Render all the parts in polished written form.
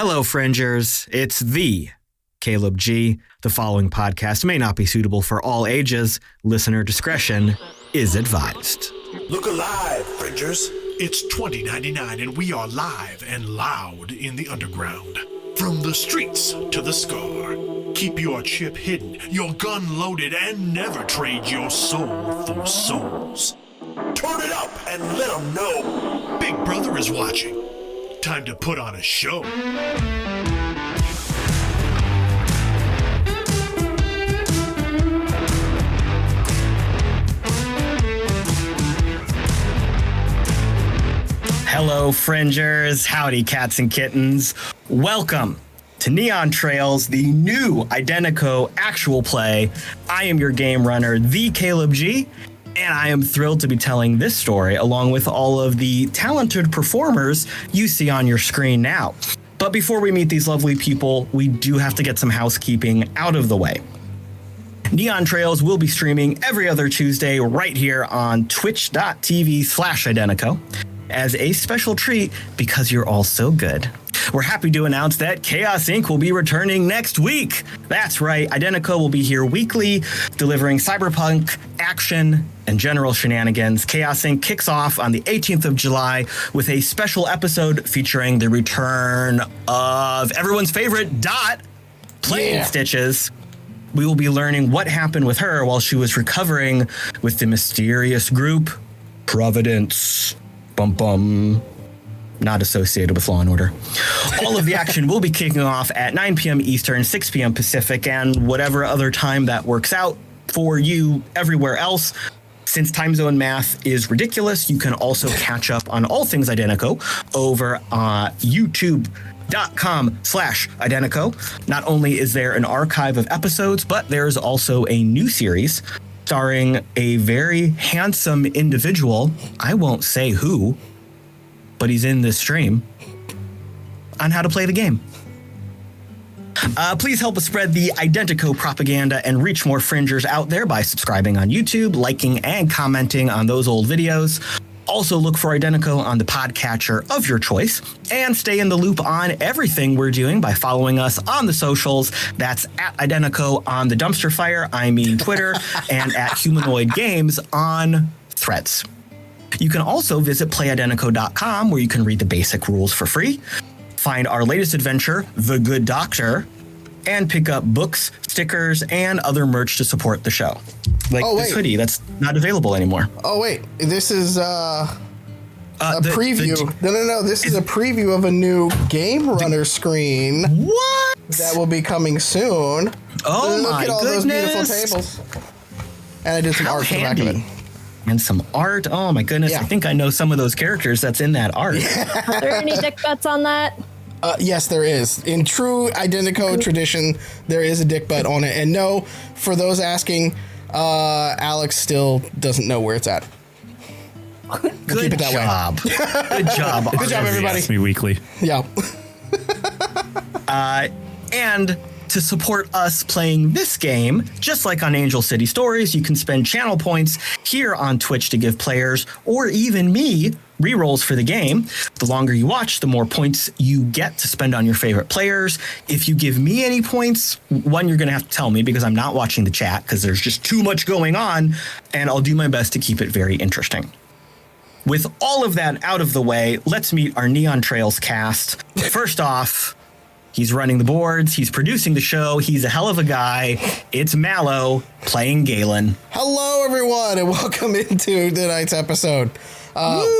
Hello, Fringers. It's the Caleb G. The following podcast may not be suitable for all ages. Listener discretion is advised. Look alive, Fringers. It's 2099 and we are live and loud in the underground. From the streets to the scar. Keep your chip hidden, your gun loaded, and never trade your soul for souls. Turn it up and let them know. Big Brother is watching. Time to put on a show. Hello, Fringers. Howdy, cats and kittens. Welcome to Neon Trails, the new IDENTECO actual play. I am your game runner, the Caleb G, and I am thrilled to be telling this story along with all of the talented performers you see on your screen now. But before we meet these lovely people, we do have to get some housekeeping out of the way. Neon Trails will be streaming every other Tuesday right here on twitch.tv/IDENTECO. As a special treat, because you're all so good, we're happy to announce that Chaos Inc. will be returning next week. That's right, IDENTECO will be here weekly, delivering cyberpunk, action, and general shenanigans. Chaos Inc. kicks off on the 18th of July with a special episode featuring the return of everyone's favorite Dot, playing Stitches. We will be learning what happened with her while she was recovering with the mysterious group Providence. Bum bum. Not associated with Law & Order. All of the action will be kicking off at 9 p.m. Eastern, 6 p.m. Pacific, and whatever other time that works out for you everywhere else. Since time zone math is ridiculous, you can also catch up on all things IDENTECO over youtube.com/IDENTECO. Not only is there an archive of episodes, but there's also a new series starring a very handsome individual. I won't say who, but he's in this stream on how to play the game. Please help us spread the IDENTECO propaganda and reach more Fringers out there by subscribing on YouTube, liking and commenting on those old videos. Also look for IDENTECO on the podcatcher of your choice, and stay in the loop on everything we're doing by following us on the socials. That's at IDENTECO on the dumpster fire, Twitter, and at Humanoid Games on Threads. You can also visit playidenteco.com, where you can read the basic rules for free, find our latest adventure, The Good Doctor, and pick up books, stickers, and other merch to support the show. Like this hoodie that's not available anymore. Oh, wait. This is a preview. No. This is a preview of a new Game Runner screen. What? That will be coming soon. Oh, Look my at all goodness. those beautiful tables. And I did some art for the back of it. And some art. Oh, my goodness. Yeah. I think I know some of those characters that's in that art. Are there any dick butts on that? Yes, there is. In true IDENTECO tradition, there is a dick butt on it. And no, for those asking, Alex still doesn't know where it's at. Good keep it that job. way. Good job. Good job, everybody. Ask me weekly. Yeah. And to support us playing this game, just like on Angel City Stories, you can spend channel points here on Twitch to give players, or even me, rerolls for the game. The longer you watch, the more points you get to spend on your favorite players. If you give me any points, one, you're going to have to tell me because I'm not watching the chat because there's just too much going on, and I'll do my best to keep it very interesting. With all of that out of the way, let's meet our Neon Trails cast. First off, he's running the boards, he's producing the show, he's a hell of a guy. It's Mallo playing Galen. Hello, everyone, and welcome into tonight's episode.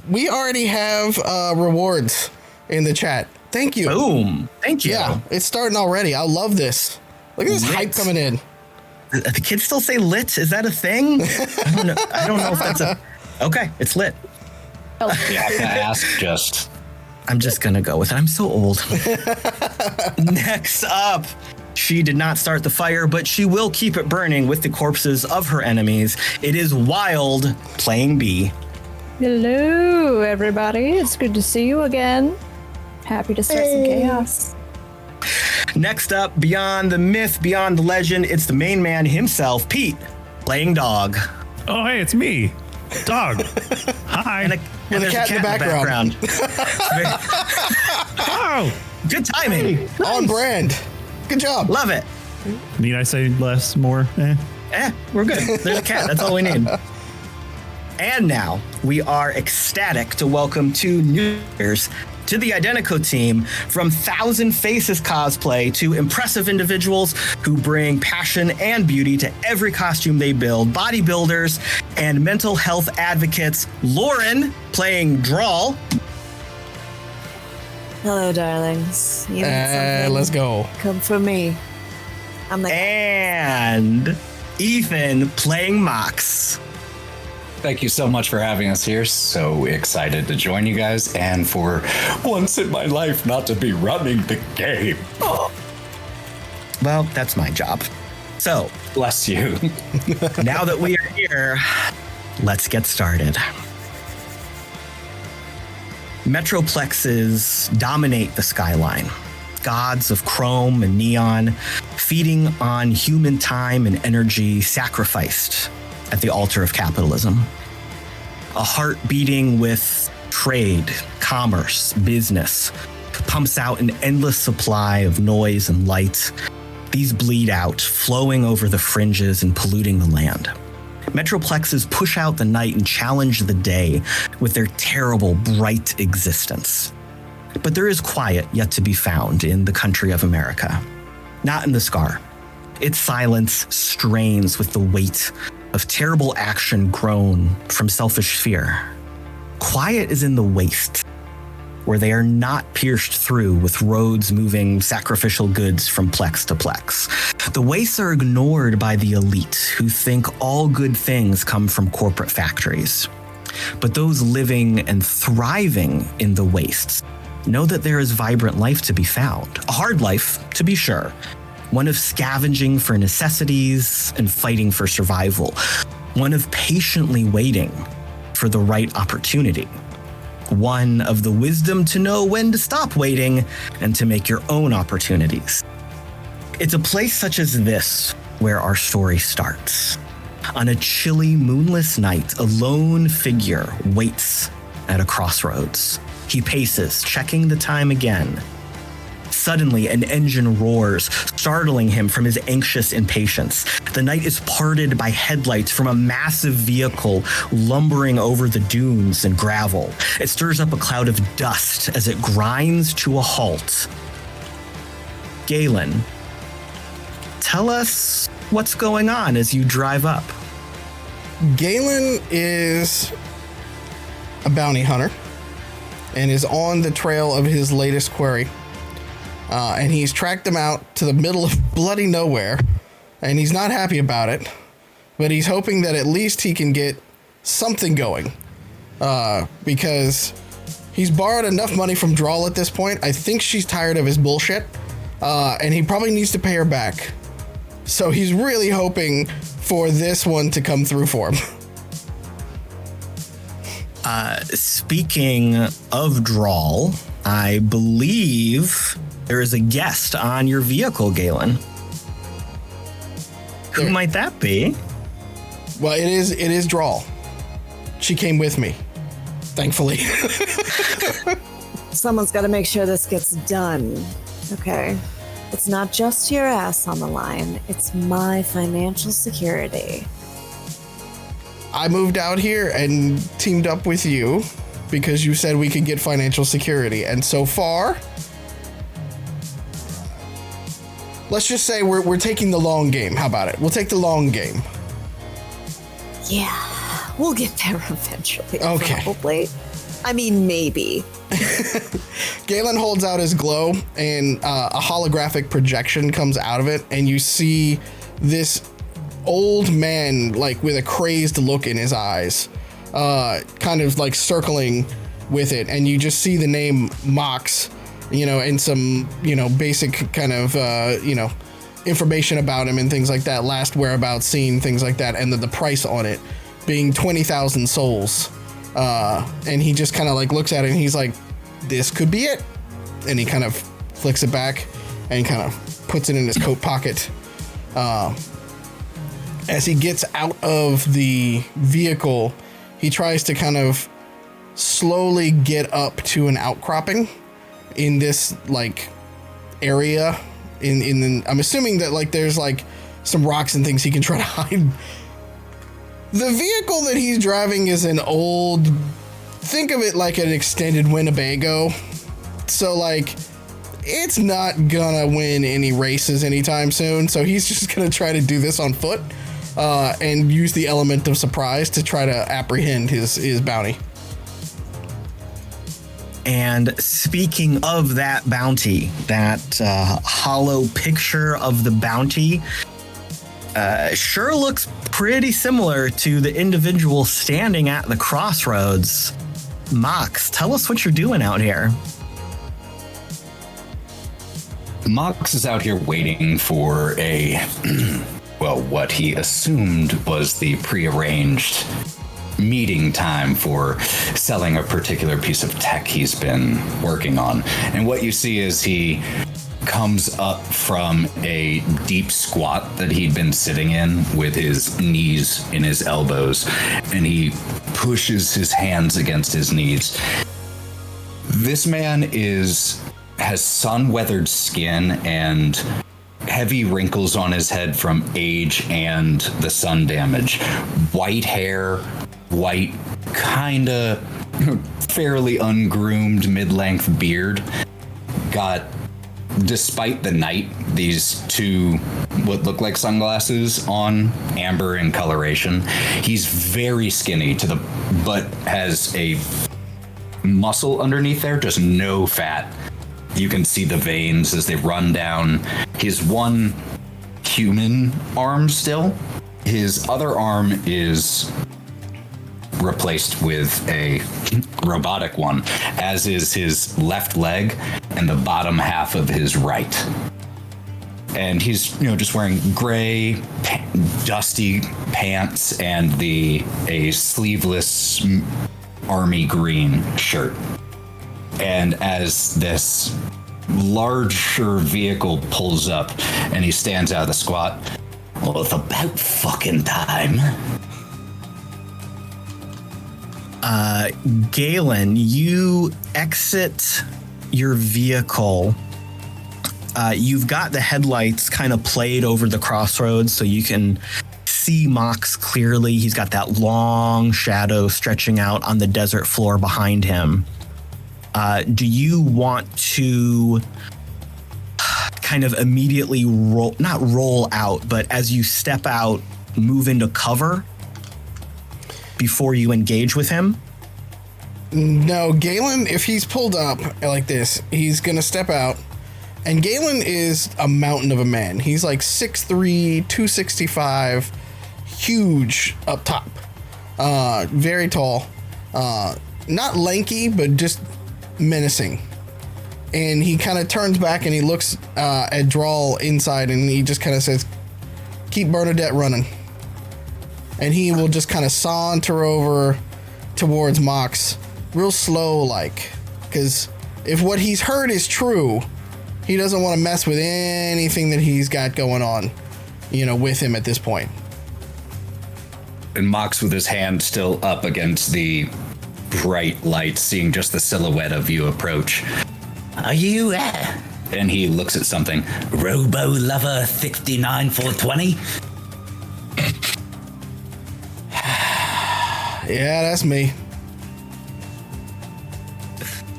We already have rewards in the chat. Thank you. Boom. Thank you. Yeah, it's starting already. I love this. Look at this hype coming in. The kids still say lit? Is that a thing? I don't know if that's a... Okay, it's lit. Yeah, I can ask just... I'm just going to go with it. I'm so old. Next up, she did not start the fire, but she will keep it burning with the corpses of her enemies. It is Wild playing B. Hello, everybody. It's good to see you again. Happy to start some chaos. Next up, beyond the myth, beyond the legend, it's the main man himself, Pete, playing Dog. Oh, hey, it's me. Dog. Hi. And there's a cat in the background. Oh. Good timing. On brand. Good job. Love it. Need I say less, more? We're good. There's a cat. That's all we need. And now we are ecstatic to welcome 2 new players to the Identico team, from Thousand Faces cosplay to impressive individuals who bring passion and beauty to every costume they build, bodybuilders and mental health advocates. Lauren playing Drall. Hello, darlings. You need something? Let's go. Come for me. I'm the And Ethan playing Mox. Thank you so much for having us here. So excited to join you guys, and for once in my life not to be running the game. Oh. Well, that's my job. So, Bless you. now that we are here, let's get started. Metroplexes dominate the skyline. Gods of chrome and neon, feeding on human time and energy sacrificed at the altar of capitalism. A heart beating with trade, commerce, business, pumps out an endless supply of noise and light. These bleed out, flowing over the fringes and polluting the land. Metroplexes push out the night and challenge the day with their terrible, bright existence. But there is quiet yet to be found in the country of America. Not in the Scar. Its silence strains with the weight of terrible action grown from selfish fear. Quiet is in the waste, where they are not pierced through with roads moving sacrificial goods from plex to plex. The wastes are ignored by the elite, who think all good things come from corporate factories. But those living and thriving in the wastes know that there is vibrant life to be found. A hard life, to be sure. One of scavenging for necessities and fighting for survival. One of patiently waiting for the right opportunity. One of the wisdom to know when to stop waiting and to make your own opportunities. It's a place such as this where our story starts. On a chilly, moonless night, a lone figure waits at a crossroads. He paces, checking the time again. Suddenly, an engine roars, startling him from his anxious impatience. The night is parted by headlights from a massive vehicle lumbering over the dunes and gravel. It stirs up a cloud of dust as it grinds to a halt. Galen, tell us what's going on as you drive up. Galen is a bounty hunter and is on the trail of his latest quarry. And he's tracked them out to the middle of bloody nowhere, and he's not happy about it, but he's hoping that at least he can get something going, because he's borrowed enough money from Drall at this point. I think she's tired of his bullshit, and he probably needs to pay her back. So he's really hoping for this one to come through for him. Speaking of Drall, I believe there is a guest on your vehicle, Galen. Who might that be? Well, it is Drall. She came with me, thankfully. Someone's got to make sure this gets done. Okay. It's not just your ass on the line. It's my financial security. I moved out here and teamed up with you because you said we could get financial security. And so far, let's just say we're taking the long game. How about it? We'll take the long game. Yeah, we'll get there eventually. Okay. Probably. I mean, maybe. Galen holds out his glow, and a holographic projection comes out of it, and you see this old man, like with a crazed look in his eyes, kind of like circling with it, and you just see the name Mox, and some, basic kind of, information about him and things like that, last whereabouts seen, things like that, and then the price on it being 20,000 souls. And he just kind of like looks at it and he's like, this could be it. And he kind of flicks it back and kind of puts it in his coat pocket. As he gets out of the vehicle, he tries to kind of slowly get up to an outcropping in this like area I'm assuming that like there's like some rocks and things he can try to hide. The vehicle that he's driving is an old, think of it like an extended Winnebago. So like it's not gonna win any races anytime soon. So he's just gonna try to do this on foot and use the element of surprise to try to apprehend his bounty. And speaking of that bounty, that hollow picture of the bounty sure looks pretty similar to the individual standing at the crossroads. Mox, tell us what you're doing out here. Mox is out here waiting for what he assumed was the prearranged meeting time for selling a particular piece of tech he's been working on. And what you see is he comes up from a deep squat that he'd been sitting in with his knees in his elbows, and he pushes his hands against his knees. This man has sun-weathered skin and heavy wrinkles on his head from age and the sun damage. White hair, white, kinda fairly ungroomed mid-length beard. Got, despite the night, these two what look like sunglasses on, amber in coloration. He's very skinny but has a muscle underneath there, just no fat. You can see the veins as they run down his one human arm still. His other arm is replaced with a robotic one, as is his left leg and the bottom half of his right. And he's, just wearing gray, dusty pants and a sleeveless army green shirt. And as this larger vehicle pulls up and he stands out of the squat, well, it's about fucking time. Galen, you exit your vehicle. You've got the headlights kind of played over the crossroads so you can see Mox clearly. He's got that long shadow stretching out on the desert floor behind him. Do you want to kind of immediately not roll out, but as you step out, move into cover before you engage with him? No, Galen, if he's pulled up like this, he's going to step out. And Galen is a mountain of a man. He's like 6'3", 265, huge up top. Very tall. Not lanky, but just menacing. And he kind of turns back and he looks at Drall inside and he just kind of says, "Keep Bernadette running." And he will just kind of saunter over towards Mox real slow like, because if what he's heard is true, he doesn't want to mess with anything that he's got going on, with him at this point. And Mox, with his hand still up against the bright light, seeing just the silhouette of you approach. "Are you And he looks at something. "Robo Lover 69420? Yeah, that's me.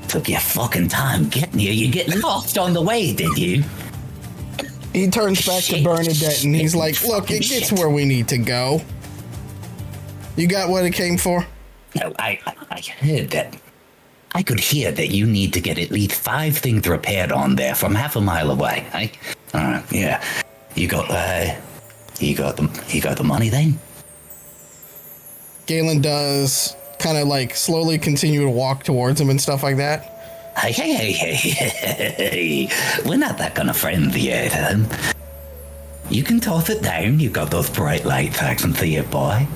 Took you fucking time getting here. You get lost on the way, did you?" He turns back to Bernadette and he's like, "Look, it gets where we need to go. You got what it came for?" No, I heard that. I could hear that you need to get at least 5 things repaired on there from half a mile away. Yeah. You got the money then? Galen does kind of like slowly continue to walk towards him and stuff like that. Hey. We're not that kind of friend yet, huh? You can toss it down. You got those bright lights I can see it, boy.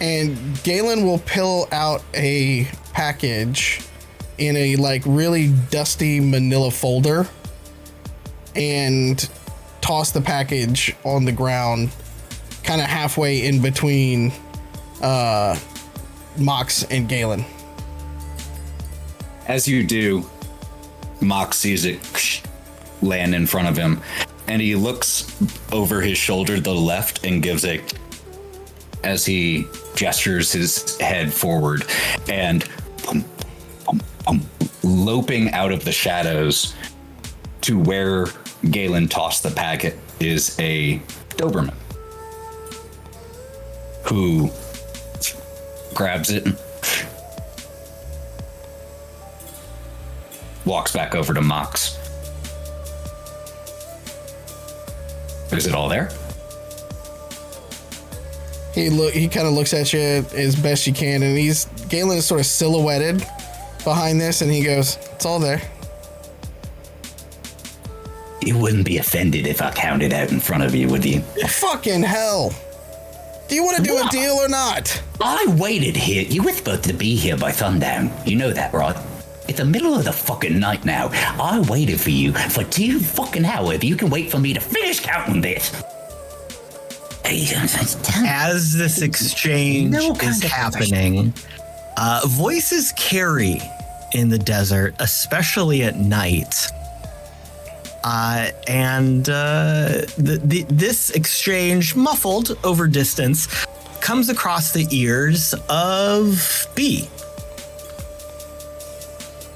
And Galen will pull out a package in a like really dusty manila folder and toss the package on the ground kind of halfway in between Mox and Galen. As you do, Mox sees it land in front of him, and he looks over his shoulder to the left and gives as he gestures his head forward, and loping out of the shadows to where Galen tossed the packet is a Doberman who grabs it and walks back over to Mox. Is it all there? He kind of looks at you as best you can, and Galen is sort of silhouetted behind this, and he goes, "It's all there." You wouldn't be offended if I counted out in front of you, would you? Fucking hell. Do you want to do a deal or not? I waited here. You were supposed to be here by sundown. You know that, right? It's the middle of the fucking night now. I waited for you for 2 fucking hours. You can wait for me to finish counting this. As this exchange is happening, voices carry in the desert, especially at night. This exchange, muffled over distance, comes across the ears of B.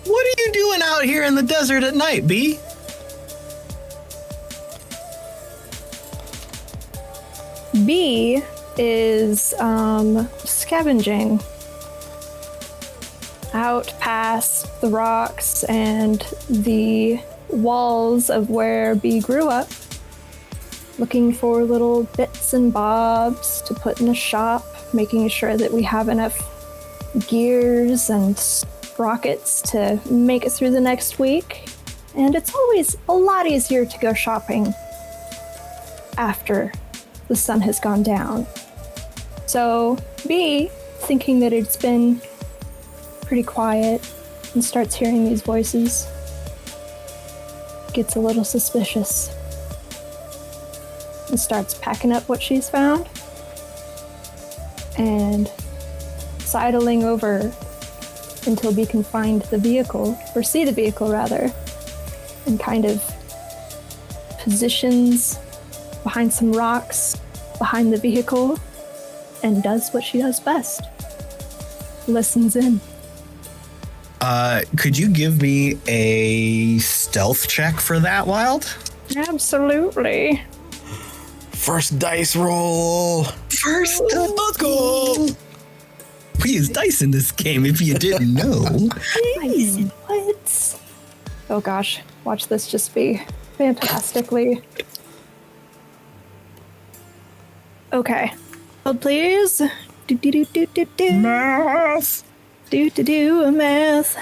What are you doing out here in the desert at night, B? B is scavenging out past the rocks and the walls of where B grew up, looking for little bits and bobs to put in a shop, making sure that we have enough gears and rockets to make it through the next week. And it's always a lot easier to go shopping after the sun has gone down. So B, thinking that it's been pretty quiet and starts hearing these voices, gets a little suspicious and starts packing up what she's found and sidling over until B can find the vehicle, or see the vehicle rather, and kind of positions behind some rocks behind the vehicle and does what she does best. Listens in. Could you give me a stealth check for that, Wild? Absolutely. First dice roll. First, let's go. We use dice in this game if you didn't know. Nice. What? Oh gosh, watch this just be fantastically. Okay. Hold please. Do. Math. Do math.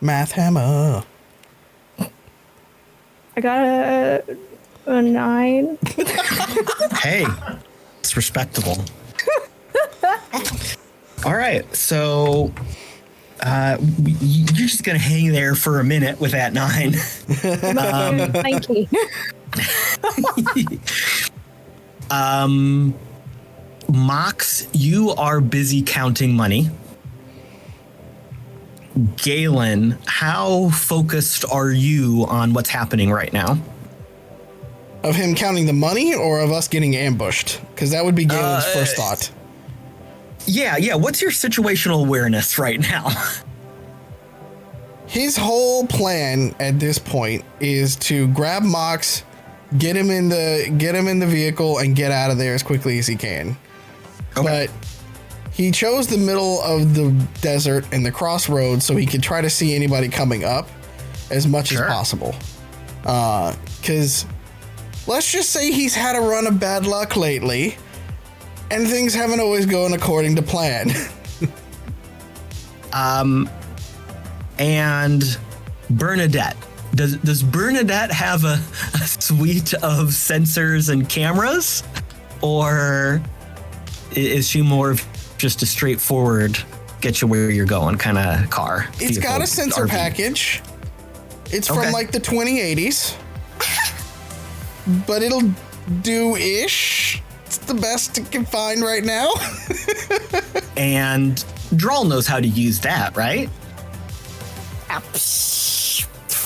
Math hammer. I got a 9. Hey, it's respectable. All right, so you're just gonna hang there for a minute with that 9. Thank you. Mox, you are busy counting money. Galen, how focused are you on what's happening right now? Of him counting the money or of us getting ambushed? Because that would be Galen's first thought. Yeah. What's your situational awareness right now? His whole plan at this point is to grab Mox, get him in the vehicle, and get out of there as quickly as he can. Okay. But he chose the middle of the desert and the crossroads so he could try to see anybody coming up as much as possible. Because let's just say he's had a run of bad luck lately, and things haven't always gone according to plan. And Bernadette. Does Bernadette have a suite of sensors and cameras? Or is she more of just a straightforward, get you where you're going kind of car? It's got a sensor RV package. It's Okay. from like the 2080s. But it'll do-ish. It's the best it can find right now. And Drall knows how to use that, right?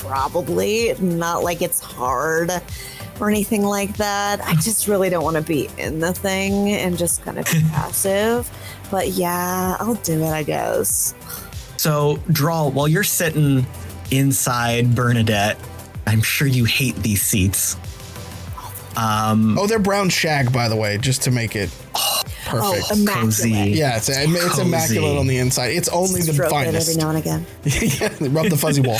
probably. Not like it's hard or anything like that. I just really don't want to be in the thing and just kind of be passive. But yeah, I'll do it, I guess. So, Drall, while you're sitting inside Bernadette, I'm sure you hate these seats. They're brown shag, by the way, just to make it perfect. Oh, immaculate. Cozy. Yeah, it's immaculate on the inside. It's only the Stroke it finest. every now and again. Yeah, rub the fuzzy wall.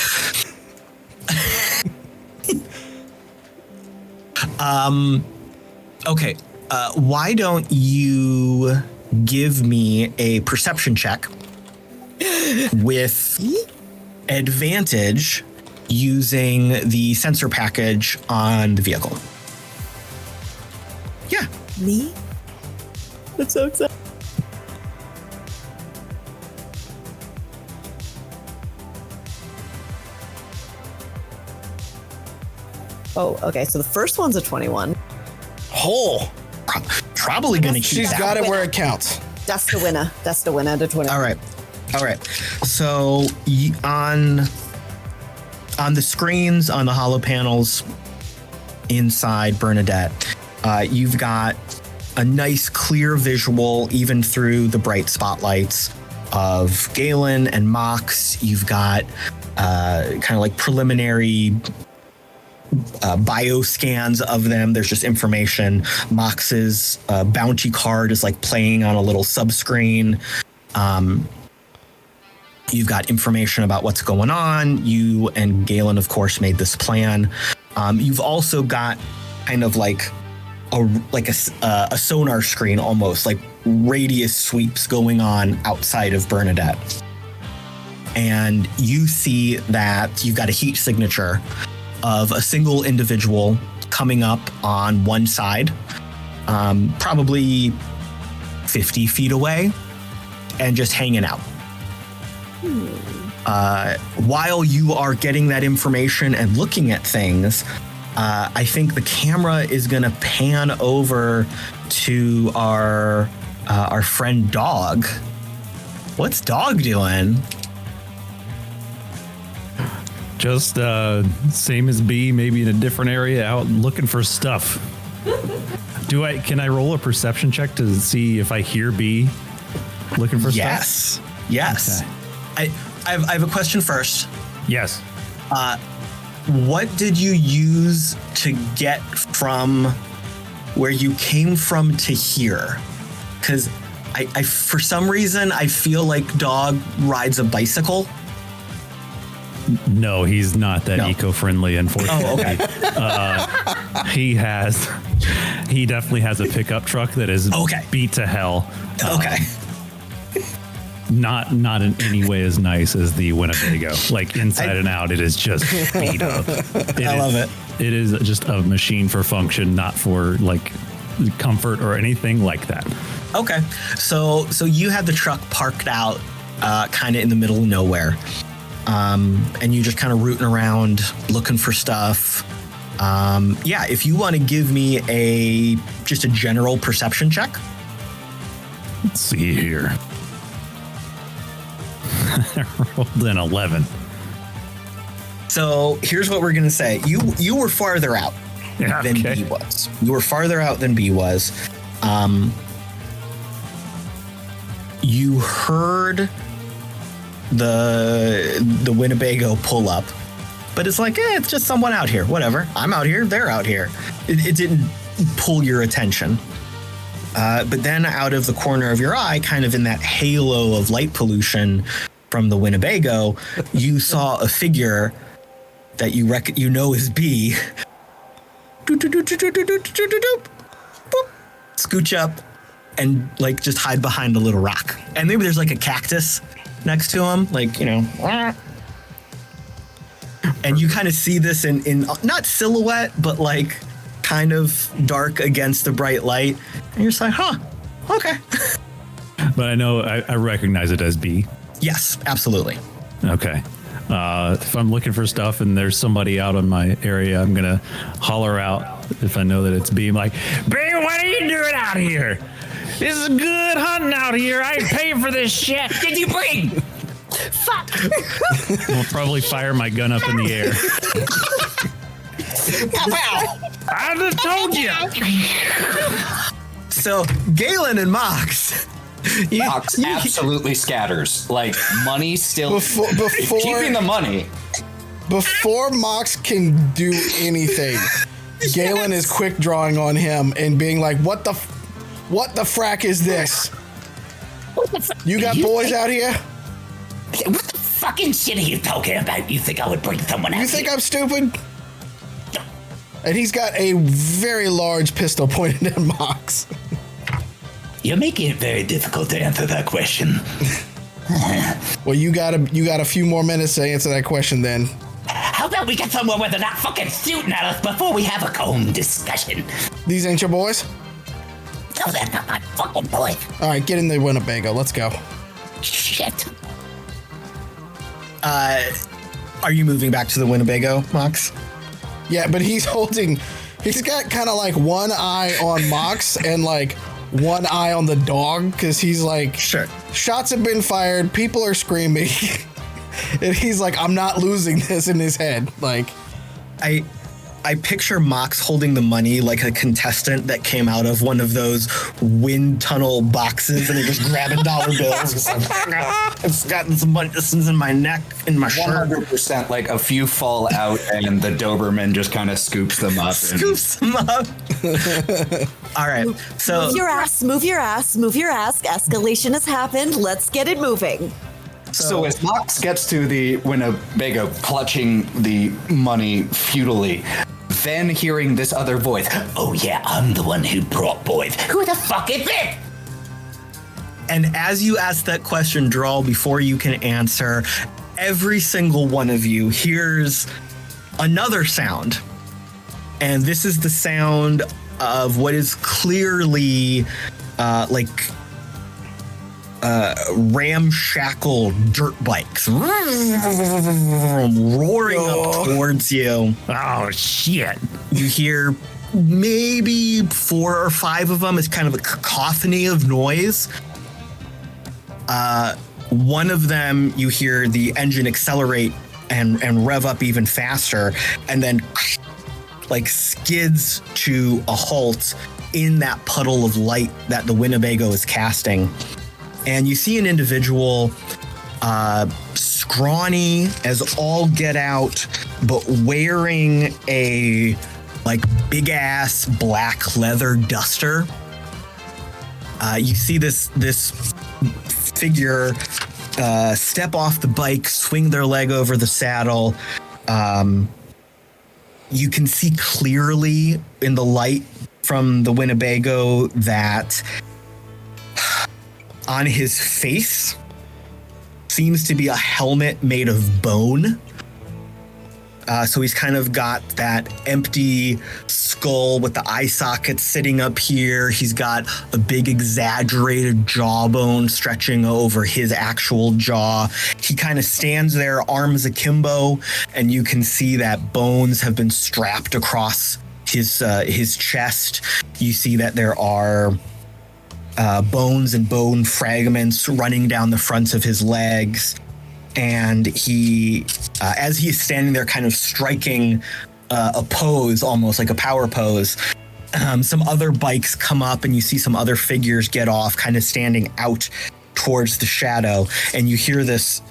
Okay, why don't you give me a perception check with advantage using the sensor package on the vehicle? Yeah. Me? That's so exciting. Oh, okay. So the first one's a 21. Oh, Probably going to keep she's that. got it where it counts. That's the winner. That's the winner. The 20. All right. So on the screens, on the holo panels inside Bernadette, you've got a nice clear visual, even through the bright spotlights, of Galen and Mox. You've got kind of like preliminary bio scans of them. There's just information. Mox's bounty card is like playing on a little subscreen. You've got information about what's going on. You and Galen, of course, made this plan. You've also got kind of like a sonar screen, almost like radius sweeps going on outside of Bernadette. And you see that you've got a heat signature of a single individual coming up on one side, probably 50 feet away, and just hanging out. While you are getting that information and looking at things, I think the camera is going to pan over to our friend Dog. What's Dog doing? Just same as B, maybe in a different area, out looking for stuff. Can I roll a perception check to see if I hear B looking for stuff? Yes. Okay. I have a question first. Yes. What did you use to get from where you came from to here? Because I for some reason I feel like Dog rides a bicycle. No, he's not that eco-friendly, unfortunately. Oh, okay. He definitely has a pickup truck that is beat to hell. Okay. Not in any way as nice as the Winnebago. Like inside and out, it is just beat up. I love it. It is just a machine for function, not for like comfort or anything like that. Okay. So you had the truck parked out kind of in the middle of nowhere. And you just kind of rooting around looking for stuff. If you want to give me just a general perception check. Let's see here. I rolled an 11. So here's what we're going to say. You were farther out than B was. You were farther out than B was. You heard the Winnebago pull up, but it's like, it's just someone out here. Whatever. I'm out here. They're out here. It didn't pull your attention. But then out of the corner of your eye, kind of in that halo of light pollution from the Winnebago, you saw a figure that you know is B. Scooch up and like just hide behind a little rock. And maybe there's like a cactus next to him, like, and you kind of see this in not silhouette, but like kind of dark against the bright light. And you're just like, okay. But I know I recognize it as B. Yes, absolutely. Okay. If I'm looking for stuff and there's somebody out in my area, I'm going to holler out if I know that it's B. I'm like, B, what are you doing out here? This is good hunting out here. I ain't paying for this shit. Did you bring? Fuck. I'll probably fire my gun up in the air. I just told you. So Galen and Mox. Mox absolutely scatters. Like, money still. Before Keeping the money. Before Mox can do anything, Galen is quick drawing on him and being like, what the frack is this? You got boys out here? What the fucking shit are you talking about? You think I would bring someone out You think here? I'm stupid? And he's got a very large pistol pointed at Mox. You're making it very difficult to answer that question. Well, you got a few more minutes to answer that question then. How about we get somewhere where they're not fucking shooting at us before we have a calm discussion? These ain't your boys? No, they're not my fucking boys. All right, get in the Winnebago. Let's go. Shit. Are you moving back to the Winnebago, Mox? Yeah, but he's got kind of like one eye on Mox and like one eye on the dog because he's like, Sure. Shots have been fired, people are screaming, and he's like, I'm not losing this in his head. Like, I picture Mox holding the money like a contestant that came out of one of those wind tunnel boxes and he just grabbing dollar bills. It's like, I've gotten some money. This is in my neck, in my shirt. 100%. Like, a few fall out, and the Doberman just kind of scoops them up. Scoops them up. All right. So Move your ass, move your ass, move your ass. Escalation has happened. Let's get it moving. So as Mox gets to the Winnebago, clutching the money futilely, then hearing this other voice, Oh yeah, I'm the one who brought boys. Who the fuck is it? And as you ask that question, Drall, before you can answer, every single one of you hears another sound. And this is the sound of what is clearly ramshackle dirt bikes roaring up towards you. Oh, shit. You hear maybe 4 or 5 of them. It's kind of a cacophony of noise. One of them, you hear the engine accelerate and rev up even faster, and then like skids to a halt in that puddle of light that the Winnebago is casting. And you see an individual, scrawny as all get out, but wearing a like big ass black leather duster. You see this figure step off the bike, swing their leg over the saddle. You can see clearly in the light from the Winnebago that on his face seems to be a helmet made of bone. So he's kind of got that empty skull with the eye socket sitting up here. He's got a big exaggerated jawbone stretching over his actual jaw. He kind of stands there, arms akimbo, and you can see that bones have been strapped across his chest. You see that there are bones and bone fragments running down the fronts of his legs. And he, as he's standing there kind of striking a pose, almost like a power pose, some other bikes come up and you see some other figures get off, kind of standing out towards the shadow. And you hear this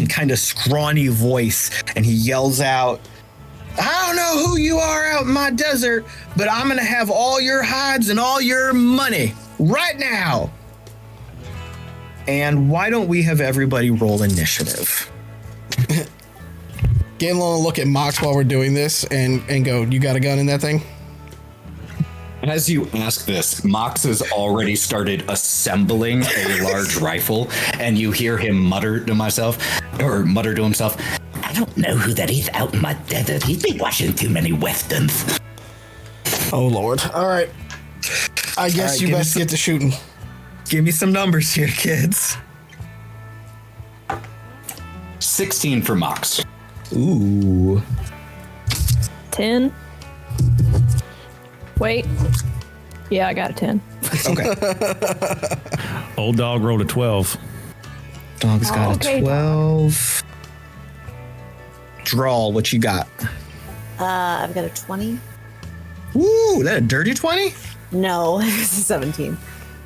kind of scrawny voice, and he yells out, I don't know who you are out in my desert, but I'm going to have all your hides and all your money right now. And why don't we have everybody roll initiative? Galen will look at Mox while we're doing this and go, you got a gun in that thing? As you ask this, Mox has already started assembling a large rifle, and you hear him mutter to himself, I don't know who that is out in my desert. He's been watching too many westerns. Oh, Lord. All right. I guess you best get to shooting. Give me some numbers here, kids. 16 for Mox. Ooh. 10. Wait. Yeah, I got a 10. Okay. Old dog rolled a 12. Dog's got okay, a 12. Drall, what you got? I've got a 20. Woo, that a dirty 20? No, it's a 17.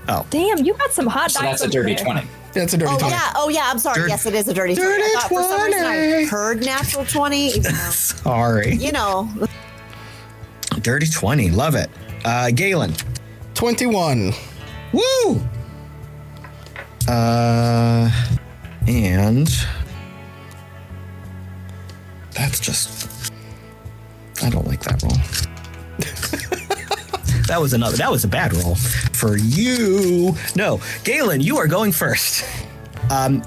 Oh. Damn, you got some hot So dice. that's a over dirty there. 20. That's a dirty Oh 20. yeah, I'm sorry. Yes, it is a dirty 20. I thought for some reason I heard natural 20. Even though, Sorry. you know, Dirty 20, love it. Galen. 21. Woo! And that's just, I don't like that roll. That was a bad roll for you. No, Galen, you are going first.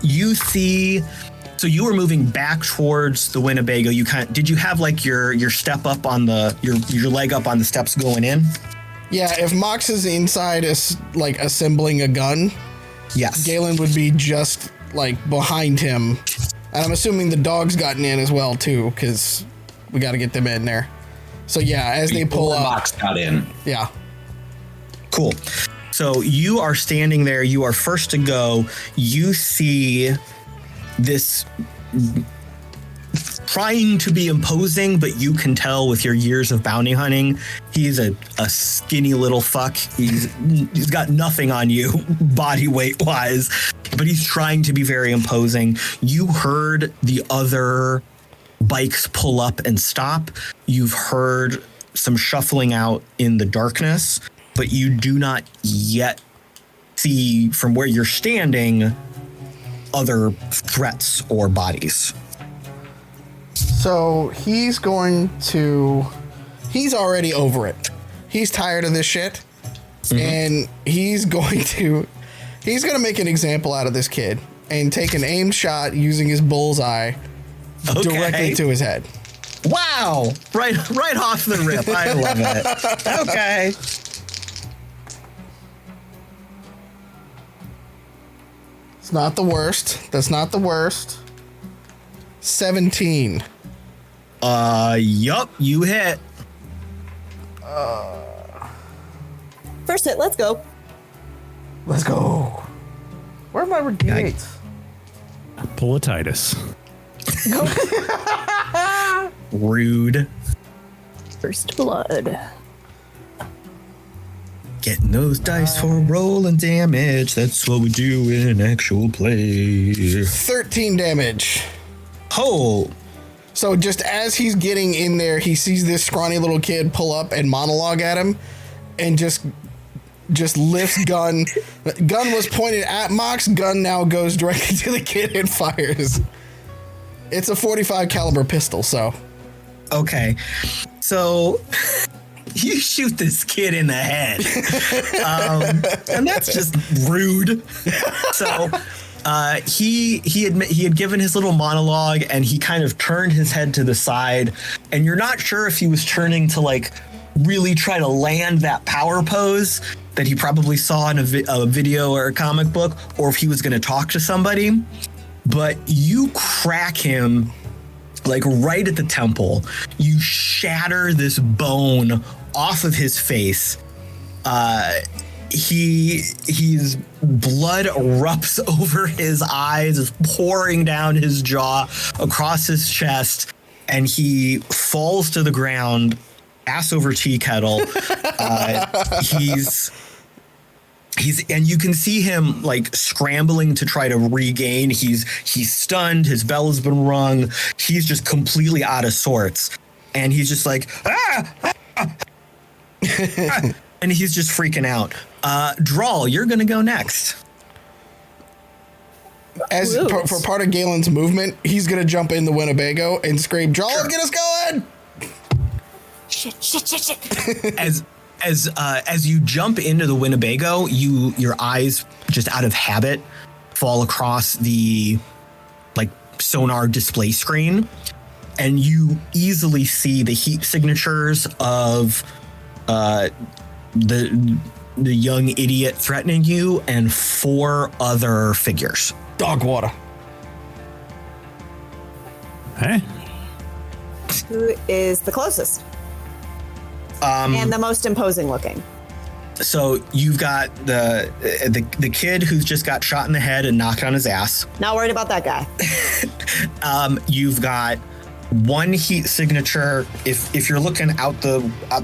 You see, so you were moving back towards the Winnebago. Did you have like your step up on your leg up on the steps going in? Yeah, if Mox is inside like assembling a gun, Yes. Galen would be just like behind him. And I'm assuming the dog's gotten in as well too, because we got to get them in there. So yeah, as they pull up, Mox got in. yeah. Cool. So you are standing there. You are first to go. You see this trying to be imposing, but you can tell with your years of bounty hunting, he's a skinny little fuck. He's got nothing on you body weight wise, but he's trying to be very imposing. You heard the other bikes pull up and stop. You've heard some shuffling out in the darkness, but you do not yet see from where you're standing other threats or bodies. So he's already over it. He's tired of this shit. And he's going to make an example out of this kid and take an aimed shot using his bullseye directly to his head. Wow. Right off the rip. I love it. Okay. It's not the worst. That's not the worst. 17. Yup, you hit. first hit. Let's go. Let's go. Where are my regates? Polititis. Rude. First blood. Getting those dice for rolling damage. That's what we do in actual play. 13 damage. Oh. So just as he's getting in there, he sees this scrawny little kid pull up and monologue at him and just lifts gun. Gun was pointed at Mox. Gun now goes directly to the kid and fires. It's a 45 caliber pistol, so. Okay. So you shoot this kid in the head. And that's just rude. So he had given his little monologue and he kind of turned his head to the side, and you're not sure if he was turning to like really try to land that power pose that he probably saw in a video or a comic book, or if he was going to talk to somebody. But you crack him like right at the temple. You shatter this bone off of his face. His blood erupts over his eyes, is pouring down his jaw, across his chest, and he falls to the ground, ass over tea kettle. And you can see him like scrambling to try to regain. He's stunned. His bell has been rung. He's just completely out of sorts, and he's just like and he's just freaking out. Drall, you're gonna go next. As for part of Galen's movement, he's gonna jump in the Winnebago and scream, "Drall, Sure. get us going!" Shit. As you jump into the Winnebago, your eyes just out of habit fall across the like sonar display screen, and you easily see the heat signatures of the young idiot threatening you and 4 other figures. Dog water. Hey, Who is the closest? And the most imposing looking? So you've got the kid who's just got shot in the head and knocked on his ass. Not worried about that guy. You've got one heat signature. If you're looking out the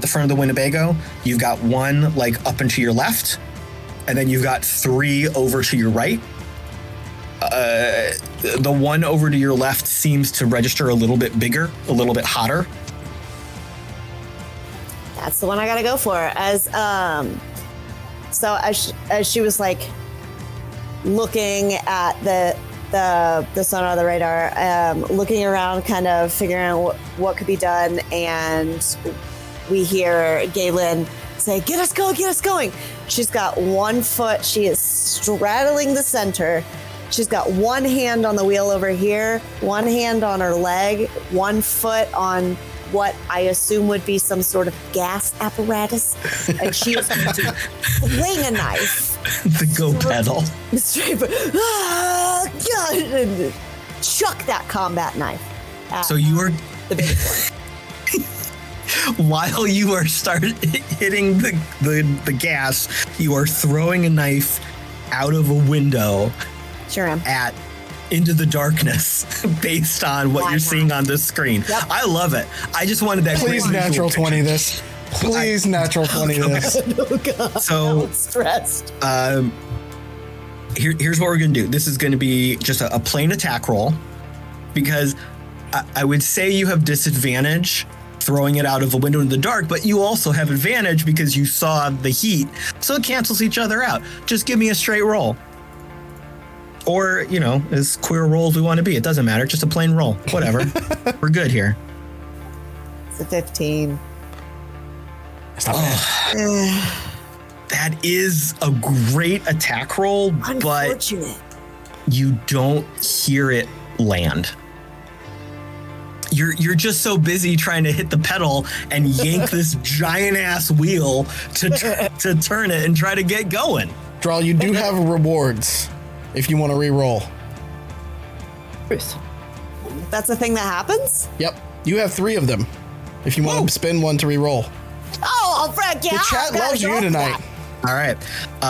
front of the Winnebago, you've got one like up and to your left, and then you've got 3 over to your right. The one over to your left seems to register a little bit bigger, a little bit hotter. That's the one I gotta go for. As she was like looking at the sonar, the radar, looking around, kind of figuring out what could be done, and we hear Galen say, "Get us going!" She's got one foot. She is straddling the center. She's got one hand on the wheel over here, one hand on her leg, one foot on what I assume would be some sort of gas apparatus, and she is going to fling a knife. The go pedal. Straight, God, and chuck that combat knife. So you are the biggest one. While you are hitting the gas, you are throwing a knife out of a window. Sure am. Into the darkness based on what you're seeing on the screen. Yep. I love it. I just wanted that. Please natural 20 this. Please natural 20 this. Oh God, so I'm stressed. Here's what we're gonna do. This is gonna be just a plain attack roll, because I would say you have disadvantage throwing it out of a window in the dark, but you also have advantage because you saw the heat, so it cancels each other out. Just give me a straight roll. Or, as queer roll as we want to be. It doesn't matter. Just a plain roll. Whatever. We're good here. It's a 15. That is a great attack roll, but you don't hear it land. You're just so busy trying to hit the pedal and yank this giant ass wheel to turn it and try to get going. Drall, you do have rewards if you want to re-roll. That's a thing that happens? Yep. You have 3 of them if you want to spend one to re-roll. Oh, Frank, yeah. The chat loves you tonight. All right.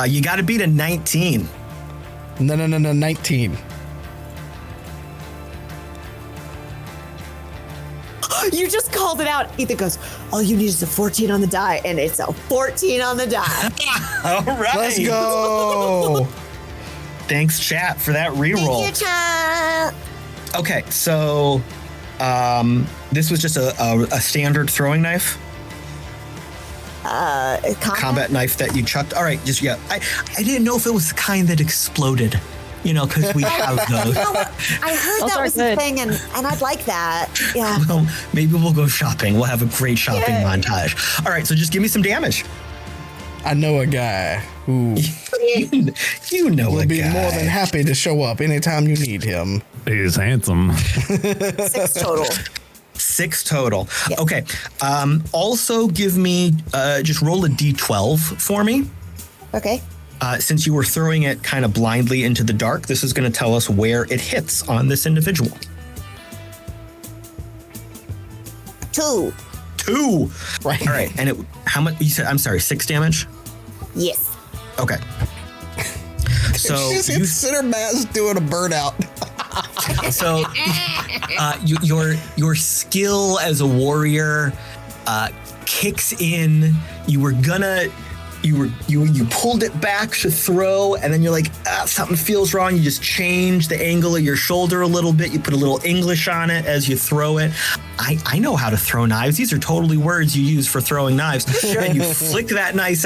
You got to beat a 19. No, 19. You just called it out. Ethan goes, all you need is a 14 on the die, and it's a 14 on the die. All right. Let's go. Thanks, chat, for that reroll. Thank you, chat. Okay, so this was just a standard throwing knife. Combat knife that you chucked. All right, I didn't know if it was the kind that exploded. Because we have those. I heard that was a thing, and I'd like that. Yeah. Well, maybe we'll go shopping. We'll have a great shopping montage. All right, so just give me some damage. I know a guy who you know will a be guy. more than happy to show up anytime you need him. He's handsome. 6 total. 6 total. Yes. Okay. Also, give me just roll a d12 for me. Okay. Since you were throwing it kind of blindly into the dark, this is going to tell us where it hits on this individual. 2. 2. Right. All right. And how much? You said? I'm sorry. 6 damage. Yes. Okay. So She's consider Matt's doing a burnout. So your skill as a warrior kicks in. You pulled it back to throw, and then you're like, something feels wrong. You just change the angle of your shoulder a little bit. You put a little English on it as you throw it. I know how to throw knives. These are totally words you use for throwing knives. And you flick that knife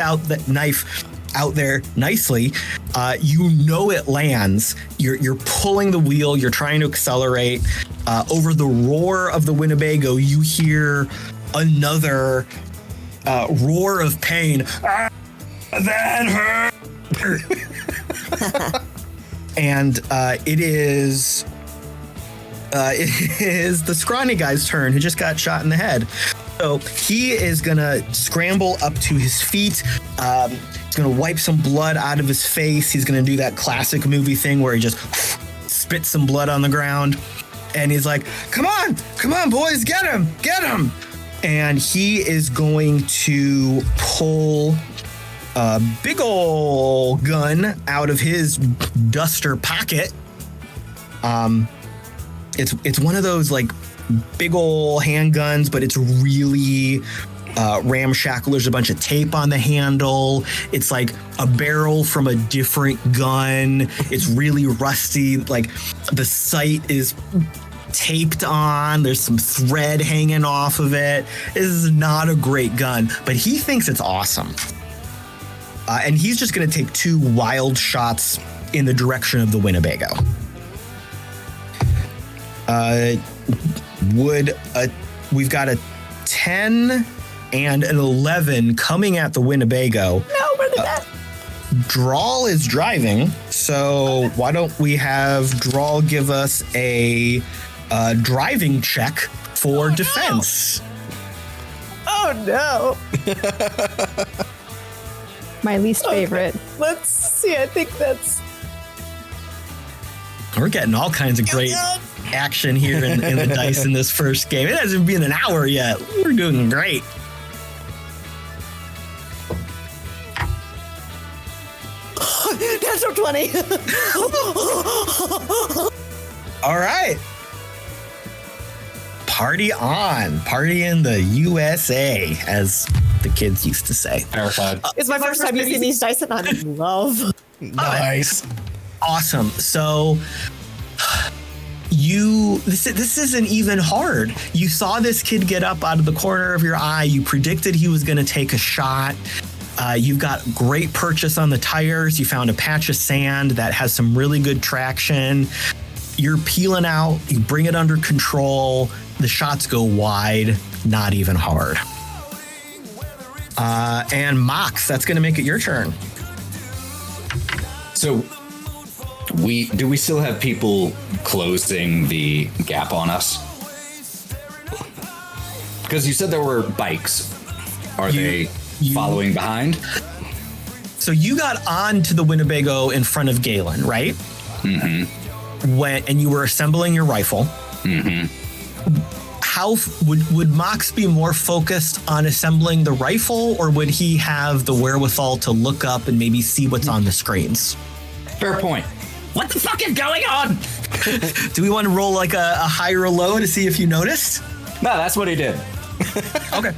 out there nicely. It lands. You're pulling the wheel. You're trying to accelerate. Over the roar of the Winnebago, you hear another roar of pain. That hurt. And it is the scrawny guy's turn, who just got shot in the head. So he is gonna scramble up to his feet. He's gonna wipe some blood out of his face. He's gonna do that classic movie thing where he just spits some blood on the ground, and he's like, come on boys, get him. And he is going to pull a big ol' gun out of his duster pocket. It's one of those like big ol' handguns, but it's really ramshackle. There's a bunch of tape on the handle. It's like a barrel from a different gun. It's really rusty. Like the sight is taped on. There's some thread hanging off of it. This is not a great gun, but he thinks it's awesome. And he's just going to take 2 wild shots in the direction of the Winnebago. We've got a 10 and an 11 coming at the Winnebago. No, where did that? Drall is driving, so why don't we have Drall give us a driving check for defense? Oh no. My least favorite. Let's see. I think that's. We're getting all kinds of great action here in the dice in this first game. It hasn't been an hour yet. We're doing great. Natural 20. All right. Party on. Party in the USA, as the kids used to say. Verified. It's my first time using these dice and I'm in love. Nice. Awesome. So this isn't even hard. You saw this kid get up out of the corner of your eye. You predicted he was going to take a shot. You've got great purchase on the tires. You found a patch of sand that has some really good traction. You're peeling out. You bring it under control. The shots go wide. Not even hard. And Mox, that's going to make it your turn. So do we still have people closing the gap on us? Because you said there were bikes. Are they following behind? So you got onto the Winnebago in front of Galen, right? Mm-hmm. And you were assembling your rifle. Mm-hmm. How would Mox be more focused on assembling the rifle, or would he have the wherewithal to look up and maybe see what's on the screens? Fair point. What the fuck is going on? Do we want to roll like a high or a low to see if you noticed? No, that's what he did. Okay.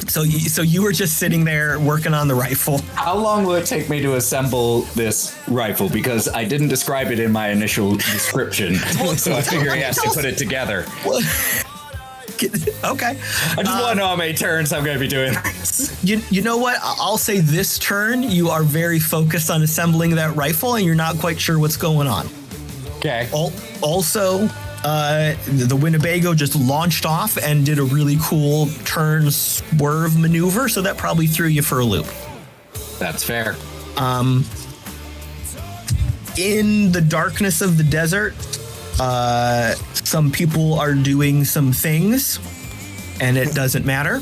So you were just sitting there working on the rifle. How long will it take me to assemble this rifle? Because I didn't describe it in my initial description, so I figure he has to put it together. Okay. I just want to know how many turns I'm going to be doing. You know what? I'll say this turn, you are very focused on assembling that rifle, and you're not quite sure what's going on. Okay. Also, the Winnebago just launched off and did a really cool turn swerve maneuver, so that probably threw you for a loop. That's fair. In the darkness of the desert, some people are doing some things, and it doesn't matter.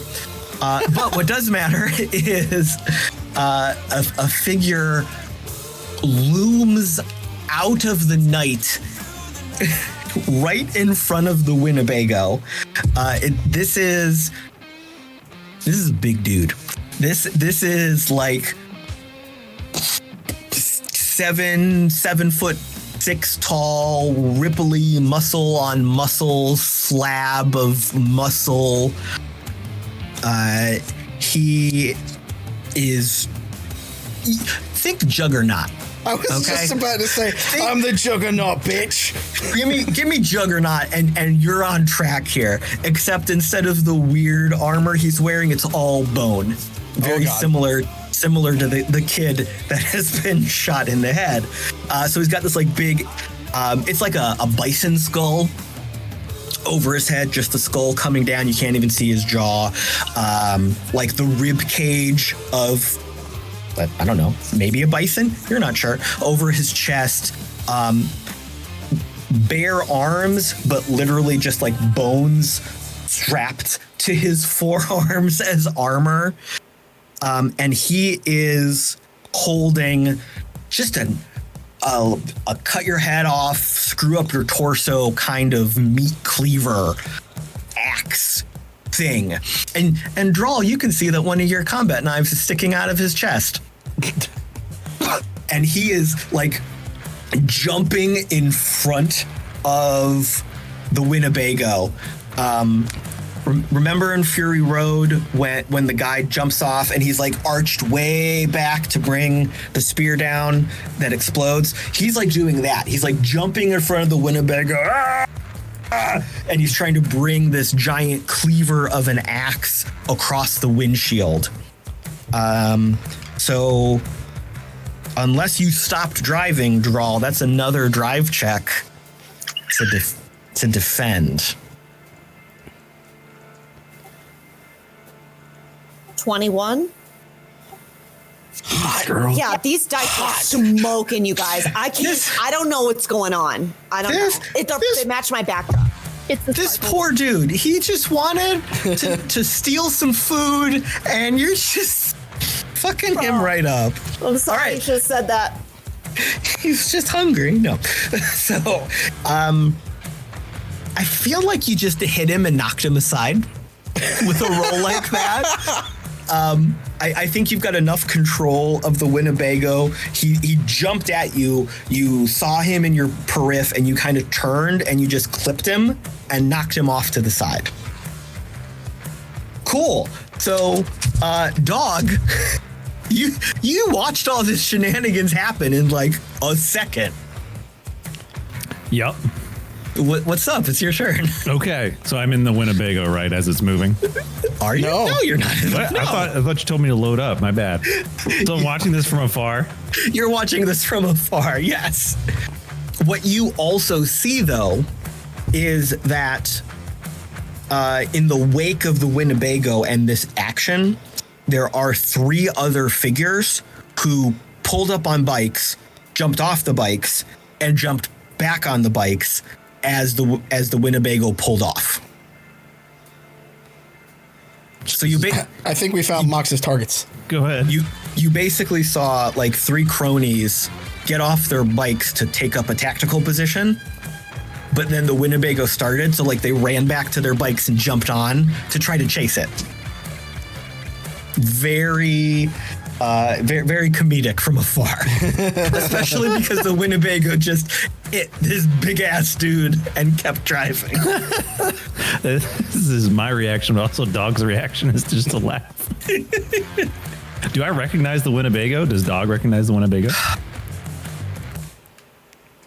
But what does matter is a figure looms out of the night right in front of the Winnebago. This is a big dude. This is like 7'6" tall, ripply muscle on muscle slab of muscle. He is, think Juggernaut. I was just about to say, I'm the Juggernaut, bitch. Give me Juggernaut, and you're on track here. Except instead of the weird armor he's wearing, it's all bone. Very similar to the kid that has been shot in the head. So he's got this like big, it's like a bison skull over his head, just the skull coming down. You can't even see his jaw. Like the rib cage of, I don't know, maybe a bison? You're not sure. Over his chest, bare arms, but literally just like bones strapped to his forearms as armor. And he is holding just a cut your head off, screw up your torso kind of meat cleaver axe thing. And Drall, you can see that one of your combat knives is sticking out of his chest. And he is like jumping in front of the Winnebago. Remember in Fury Road when the guy jumps off and he's like arched way back to bring the spear down that explodes? He's like doing that. He's like jumping in front of the Winnebago. And he's trying to bring this giant cleaver of an axe across the windshield. So unless you stopped driving, Drall, that's another drive check to defend. 21. Hot girl. Yeah, these dice are smoking, you guys. I don't know what's going on. I don't know. They match my backdrop. This poor dude, he just wanted to steal some food, and you're just fucking him right up. I'm sorry, I should have said that. He's just hungry. No. So, I feel like you just hit him and knocked him aside with a roll like that. I think you've got enough control of the Winnebago. He jumped at you. You saw him in your periph, and you kind of turned and you just clipped him and knocked him off to the side. Cool. So, Dog, you watched all this shenanigans happen in like a second. Yep. What's up? It's your turn. Okay, so I'm in the Winnebago, right, as it's moving? Are you? No, you're not. What? No. I thought you told me to load up. My bad. So I'm watching this from afar. You're watching this from afar, yes. What you also see, though, is that in the wake of the Winnebago and this action, there are 3 other figures who pulled up on bikes, jumped off the bikes, and jumped back on the bikes as the Winnebago pulled off. So I think we found Mox's targets. Go ahead. You basically saw like 3 cronies get off their bikes to take up a tactical position, but then the Winnebago started, so like they ran back to their bikes and jumped on to try to chase it. Very comedic from afar, especially because the Winnebago just hit this big ass dude and kept driving. This is my reaction, but also Dog's reaction is just to laugh. Do I recognize the Winnebago? Does Dog recognize the Winnebago?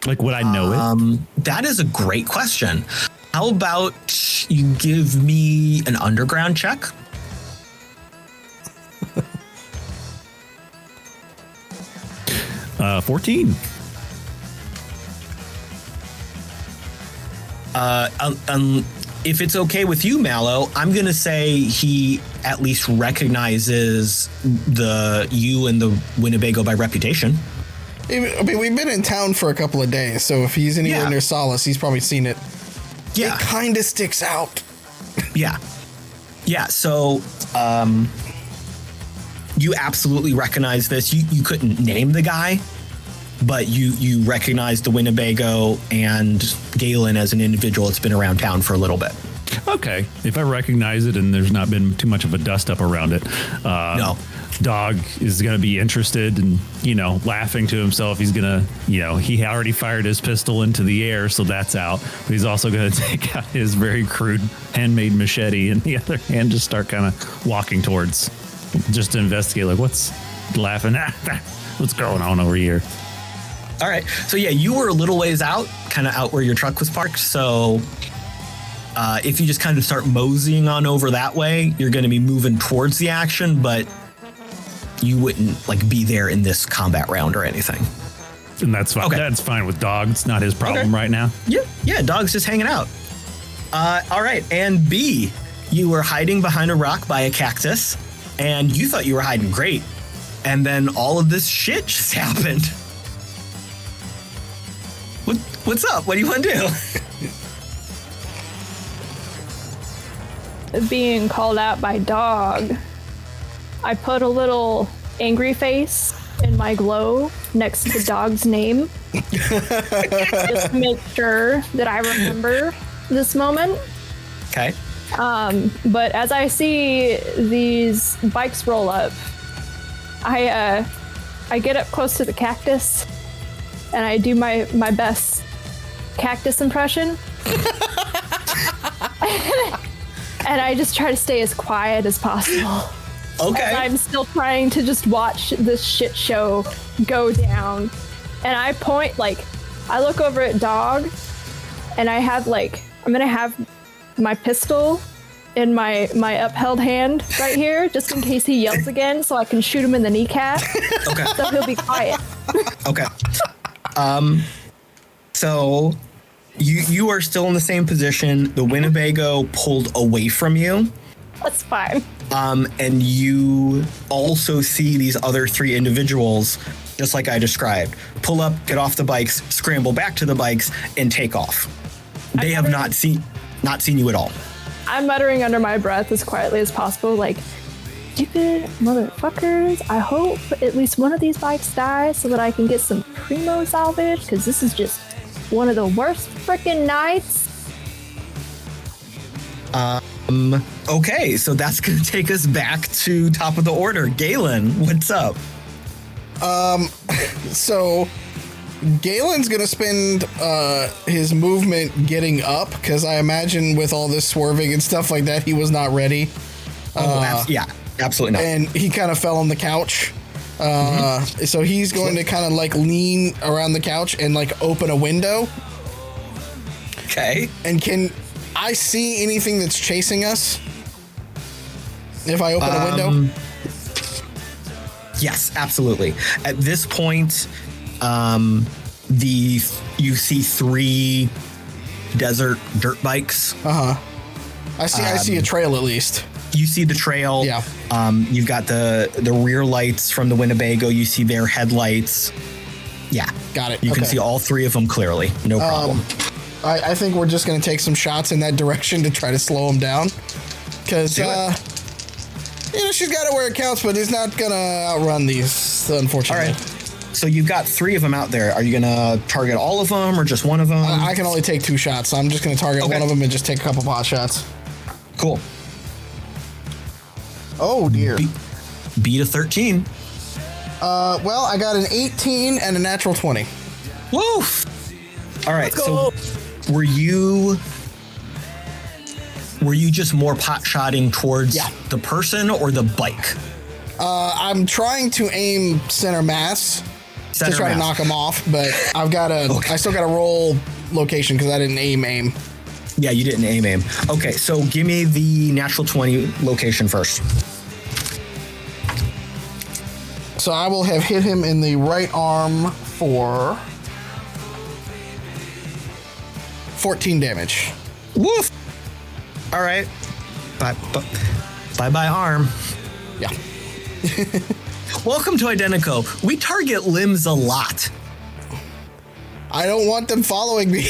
Like, would I know it? That is a great question. How about you give me an underground check? 14. If it's okay with you, Mallo, I'm going to say he at least recognizes you and the Winnebago by reputation. I mean, we've been in town for a couple of days, so if he's anywhere near Solace, he's probably seen it. Yeah. It kind of sticks out. Yeah. Yeah, so you absolutely recognize this. You couldn't name the guy, but you recognize the Winnebago and Galen as an individual that's been around town for a little bit. Okay. If I recognize it and there's not been too much of a dust up around it, no. Dog is going to be interested and, laughing to himself. He's going to, he already fired his pistol into the air, so that's out. But he's also going to take out his very crude handmade machete and the other hand just start kind of walking towards, just to investigate, like, what's laughing at? What's going on over here? All right. So, yeah, you were a little ways out, kind of out where your truck was parked. So if you just kind of start moseying on over that way, you're going to be moving towards the action, but you wouldn't be there in this combat round or anything. And that's fine. Okay. That's fine with Dog. It's not his problem right now. Yeah. Dog's just hanging out. All right. And B, you were hiding behind a rock by a cactus, and you thought you were hiding great. And then all of this shit just happened. What's up? What do you want to do? Being called out by Dog, I put a little angry face in my glow next to Dog's name. Just to make sure that I remember this moment. Okay. But as I see these bikes roll up, I get up close to the cactus and I do my best cactus impression. And I just try to stay as quiet as possible. Okay. As I'm still trying to just watch this shit show go down. And I point, like, I look over at Dog, and I have, like, I'm gonna have my pistol in my upheld hand right here, just in case he yells again, so I can shoot him in the kneecap. Okay. So he'll be quiet. Okay. So you are still in the same position. The Winnebago pulled away from you. That's fine. And you also see these other 3 individuals, just like I described, pull up, get off the bikes, scramble back to the bikes, and take off. They have not seen you at all. I'm muttering under my breath as quietly as possible, like, stupid motherfuckers. I hope at least one of these bikes dies so that I can get some primo salvage, because this is just one of the worst freaking nights. Okay, so that's going to take us back to top of the order. Galen, what's up? So Galen's gonna spend his movement getting up, because I imagine with all this swerving and stuff like that, he was not ready. Yeah, absolutely not. And he kind of fell on the couch. So he's going to kind of like lean around the couch and like open a window. Okay. And can I see anything that's chasing us if I open a window? Yes, absolutely. At this point, you see 3 desert dirt bikes. I see a trail at least. You see the trail. Yeah. You've got the rear lights from the Winnebago. You see their headlights. Yeah. Got it. You can Okay. see all 3 of them clearly. No problem. I think we're just going to take some shots in that direction to try to slow him down. Because, she's got it where it counts, but he's not going to outrun these, unfortunately. All right. So you've got 3 of them out there. Are you going to target all of them or just one of them? I can only take 2 shots, so I'm just going to target one of them and just take a couple pot shots. Cool. Oh, dear. Beat a 13. Well, I got an 18 and a natural 20. Woof. All right. So were you just more pot shotting towards the person or the bike? I'm trying to aim center mass to try to knock him off, but I've got I still got to roll location because I didn't aim. Yeah, you didn't aim. Okay, so give me the natural 20 location first. So I will have hit him in the right arm for 14 damage. Woof. All right. Bye arm. Yeah. Welcome to Identico. We target limbs a lot. I don't want them following me.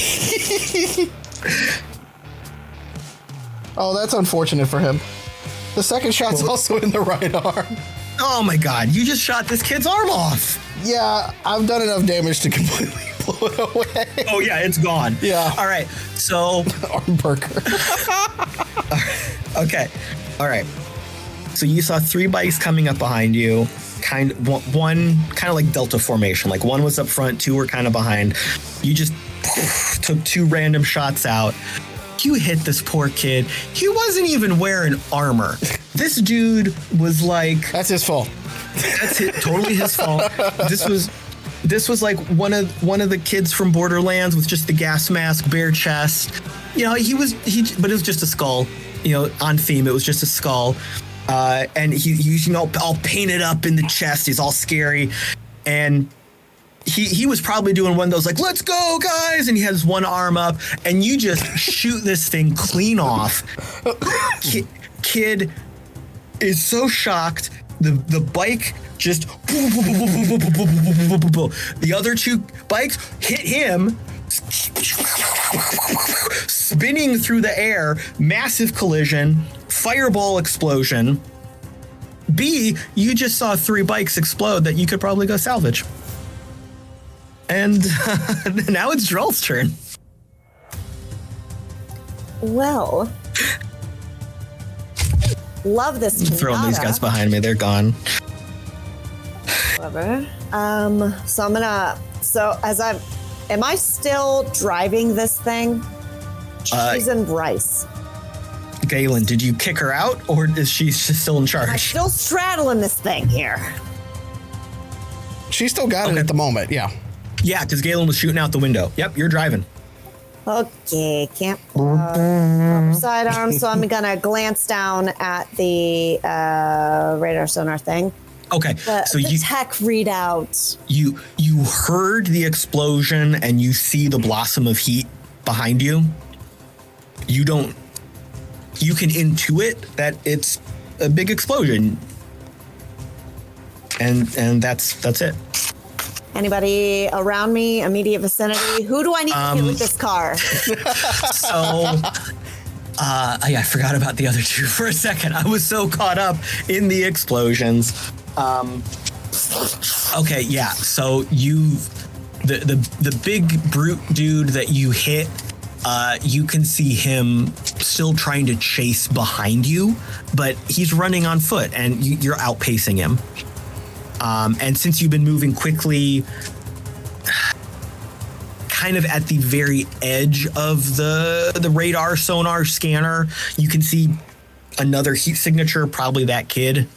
Oh, that's unfortunate for him. The second shot's also in the right arm. Oh my god, you just shot this kid's arm off. Yeah, I've done enough damage to completely blow it away. Oh yeah, it's gone. Yeah. All right, so... arm perker. Okay, all right. So you saw 3 bikes coming up behind you. One kind of like Delta formation. Like one was up front, 2 were kind of behind. You just took 2 random shots out. You hit this poor kid. He wasn't even wearing armor. This dude was like... That's his fault. That's totally his fault. This was like one of the kids from Borderlands with just the gas mask, bare chest. You know, but it was just a skull. You know, on theme, it was just a skull. And he's all painted up in the chest. He's all scary, and he was probably doing one of those like, let's go guys, and he has one arm up, and you just shoot this thing clean off. Kid is so shocked. The bike just the other 2 bikes hit him, spinning through the air, massive collision, fireball explosion. B, you just saw 3 bikes explode that you could probably go salvage. And now it's Drall's turn. Well, Love this. I'm throwing these guys behind me. They're gone. Whatever. So I'm gonna. So am I still driving this thing? She's in Bryce. Galen, did you kick her out, or is she still in charge? I'm still straddling this thing here. She still got it at the moment. Yeah. Yeah, because Galen was shooting out the window. Yep, you're driving. Okay, can't sidearm. So I'm gonna glance down at the radar sonar thing. Okay, So the tech readout. You heard the explosion and you see the blossom of heat behind you. You can intuit that it's a big explosion. And that's it. Anybody around me, immediate vicinity? Who do I need to get with this car? I forgot about the other two for a second. I was so caught up in the explosions. Okay, yeah. So the big brute dude that you hit, you can see him still trying to chase behind you, but he's running on foot and you're outpacing him. And since you've been moving quickly, kind of at the very edge of the radar sonar scanner, you can see another heat signature, probably that kid.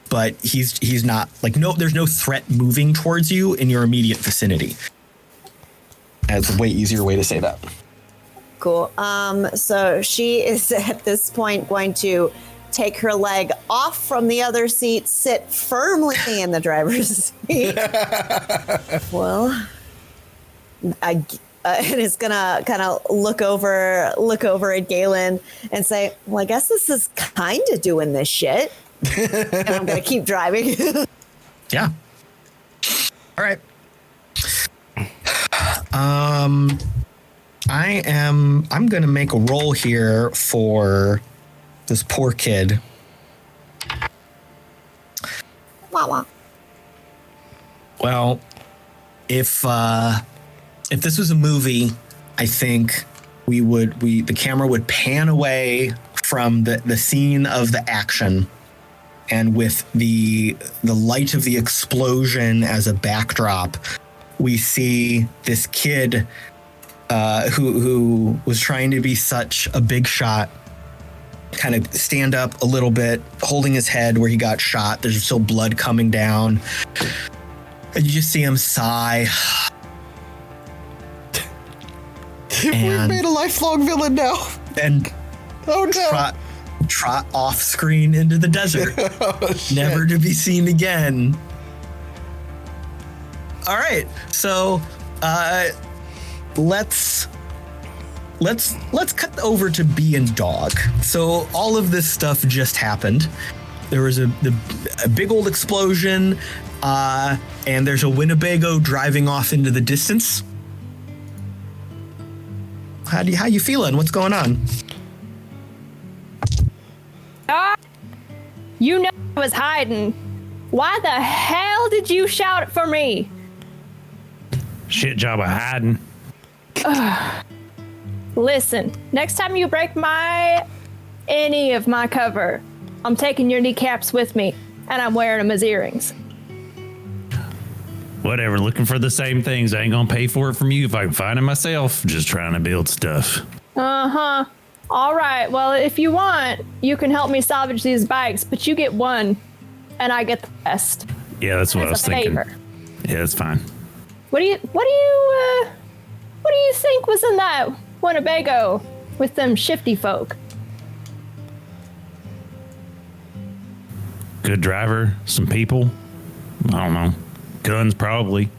But he's not there's no threat moving towards you in your immediate vicinity. That's a way easier way to say that. Cool. So she is at this point going to take her leg off from the other seat, sit firmly in the driver's seat. Well, and is gonna kind of look over at Galen and say, "Well, I guess this is kind of doing this shit." And I'm gonna keep driving. Yeah. All right. I'm gonna make a roll here for this poor kid. Wah, wah. Well, if this was a movie, I think the camera would pan away from the scene of the action, and with the light of the explosion as a backdrop, we see this kid who was trying to be such a big shot kind of stand up a little bit, holding his head where he got shot. There's still blood coming down. And you just see him sigh. We've made a lifelong villain now. And trot off screen into the desert. Never to be seen again. All right. So let's cut over to Bee and Dog. So all of this stuff just happened. There was a big old explosion, and there's a Winnebago driving off into the distance. How you feeling? What's going on? You know I was hiding. Why the hell did you shout for me? Shit job of hiding. Listen, next time you break any of my cover, I'm taking your kneecaps with me, and I'm wearing them as earrings. Whatever, looking for the same things. I ain't gonna pay for it from you if I can find it myself. Just trying to build stuff. Uh-huh. All right, well, if you want, you can help me salvage these bikes, but you get one, and I get the rest. Yeah, that's what I was thinking. Favor. Yeah, that's fine. What do you think was in that Winnebago with them shifty folk? Good driver, some people. I don't know. Guns, probably.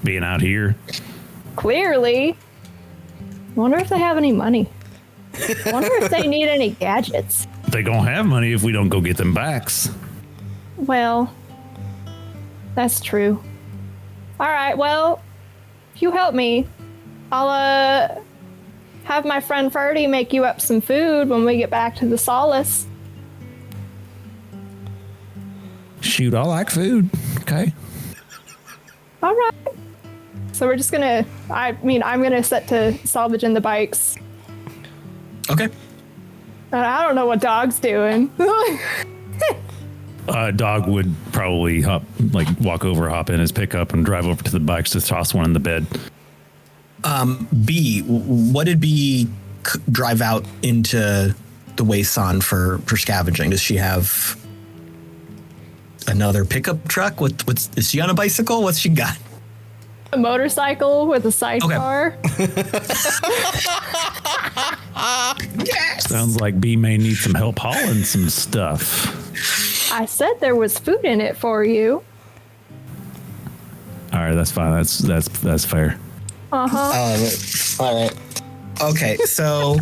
Being out here. Clearly. Wonder if they have any money. Wonder if they need any gadgets. They gonna have money if we don't go get them backs. Well, that's true. All right, well, if you help me, I'll have my friend Ferdy make you up some food when we get back to the Solace. Shoot, I like food. Okay. All right. So we're just gonna, I'm gonna set to salvaging the bikes. Okay. I don't know what Dog's doing. Dog would probably walk over, hop in his pickup, and drive over to the bikes to toss one in the bed. B, what did B drive out into the waste on for scavenging? Does she have another pickup truck? Is she on a bicycle? What's she got? A motorcycle with a sidecar. Yes. Sounds like B may need some help hauling some stuff. I said there was food in it for you. All right, that's fine. That's fair. All right. Okay, so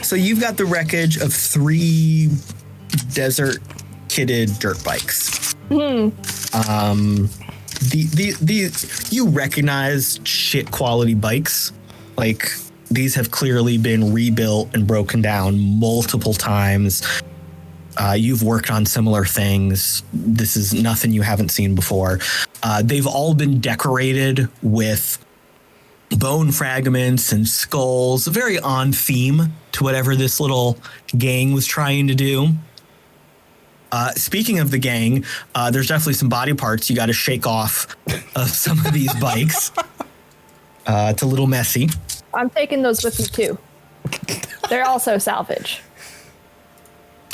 so you've got the wreckage of 3 desert kitted dirt bikes. You recognize shit quality bikes. Like, these have clearly been rebuilt and broken down multiple times. You've worked on similar things. This is nothing you haven't seen before. They've all been decorated with bone fragments and skulls, very on theme to whatever this little gang was trying to do. Speaking of the gang, there's definitely some body parts you got to shake off of some of these bikes. It's a little messy. I'm taking those with me too. They're also salvage.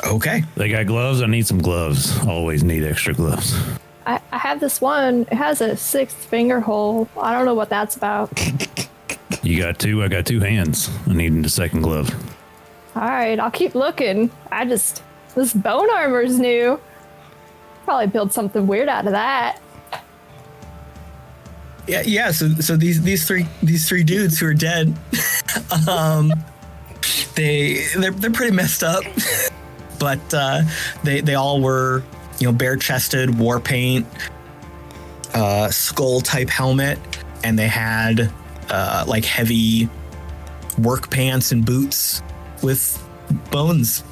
Okay. They got gloves. I need some gloves. Always need extra gloves. I have this one. It has a 6th finger hole. I don't know what that's about. You got 2. I got 2 hands. I need a second glove. All right, I'll keep looking. This bone armor's new. Probably build something weird out of that. Yeah. So these three dudes who are dead, they're pretty messed up, but they all were, bare chested, war paint, skull type helmet, and they had like heavy work pants and boots with bones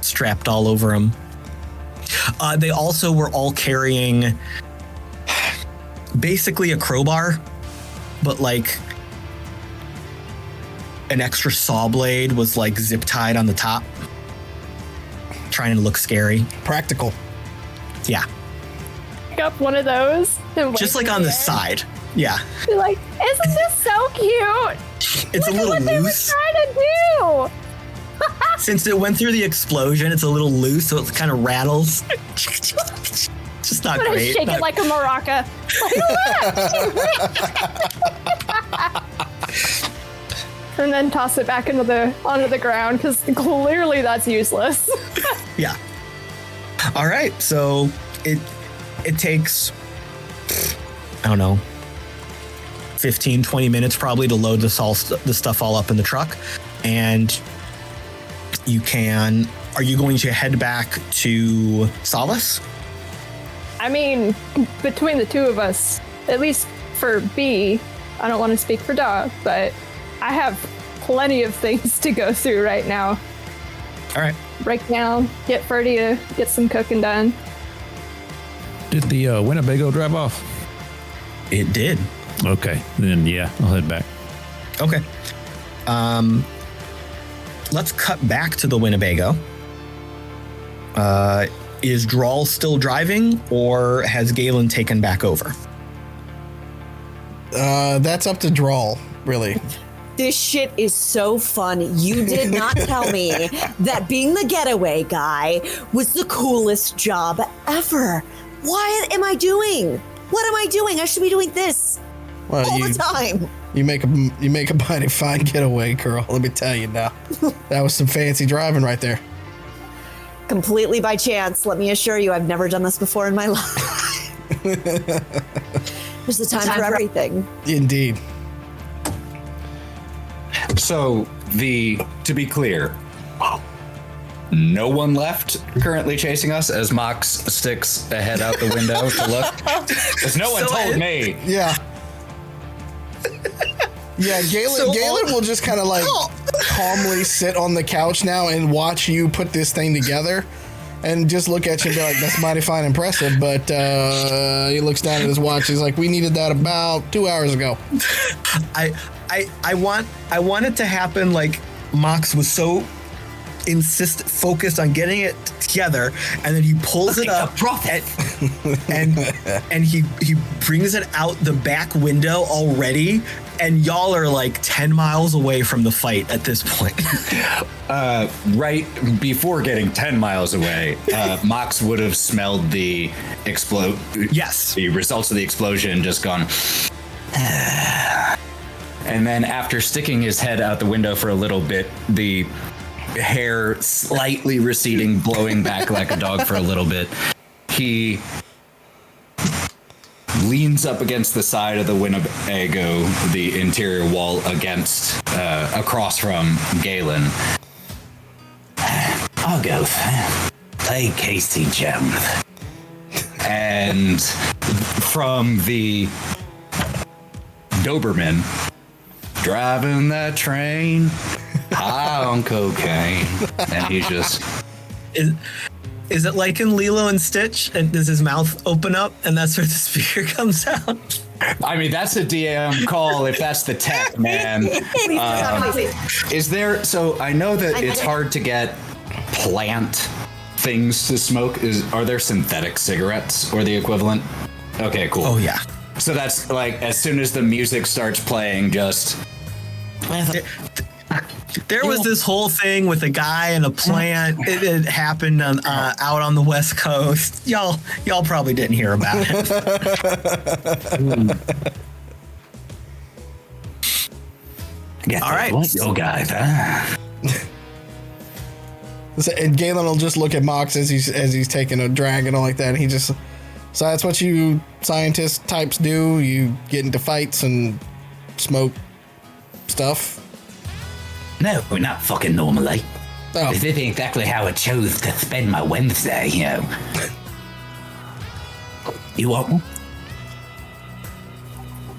strapped all over them. They also were all carrying basically a crowbar, but like an extra saw blade was like zip tied on the top, trying to look scary. Practical. Yeah. Pick up one of those. Just like on the side. Yeah. You're like, isn't this so cute? It's Look a little at what they were loose. trying to do. Since it went through the explosion, it's a little loose, so it kind of rattles. Just not I'm gonna great. shake it like a maraca. And then toss it back onto the ground, because clearly that's useless. Yeah. All right. So it takes, I don't know, 15, 20 minutes probably to load the stuff all up in the truck. And are you going to head back to Solace? I mean, between the two of us, at least for B, I don't want to speak for Dog, but I have plenty of things to go through right now. All right. Break down, get Ferdy to get some cooking done. Did the Winnebago drive off? It did. Okay, then yeah, I'll head back. Okay. Let's cut back to the Winnebago. Is Drall still driving, or has Galen taken back over? That's up to Drall, really. This shit is so fun. You did not tell me that being the getaway guy was the coolest job ever. What am I doing? What am I doing? I should be doing this all the time. You make a mighty fine getaway, girl. Let me tell you now. That was some fancy driving right there. Completely by chance. Let me assure you, I've never done this before in my life. There's a time for everything. Indeed. So, to be clear, no one left currently chasing us as Mox sticks a head out the window to look? Because no one told me. Yeah. Yeah, Galen will just kind of like calmly sit on the couch now and watch you put this thing together and just look at you and be like, that's mighty fine, impressive. But he looks down at his watch. He's like, we needed that about 2 hours ago. I want it to happen like Mox was so focused on getting it together, and then he pulls it up and he brings it out the back window already, and y'all are like 10 miles away from the fight at this point. Right before getting 10 miles away, Mox would have smelled the the results of the explosion and just gone and then after sticking his head out the window for a little bit, the hair slightly receding, blowing back like a dog for a little bit, he leans up against the side of the Winnebago, the interior wall against across from Galen. I'll go. Play Casey Jones. And from the Doberman, driving that train high on cocaine, and he's just is it like in Lilo and Stitch, and does his mouth open up and that's where the spear comes out? I mean, that's a DM call if that's the tech, man. Is there, so I know that it's hard to get plant things to smoke. Are there synthetic cigarettes or the equivalent? Okay, cool. Oh yeah. So that's like, as soon as the music starts playing, just there was this whole thing with a guy and a plant. It happened on, out on the West Coast. Y'all probably didn't hear about it. All right. Yo, guys, huh? And Galen will just look at Mox as he's taking a drag and all like that. And he just, so that's what you scientist types do. You get into fights and smoke stuff. No, we're not fucking normally. Oh. This isn't exactly how I chose to spend my Wednesday, you know. You want one?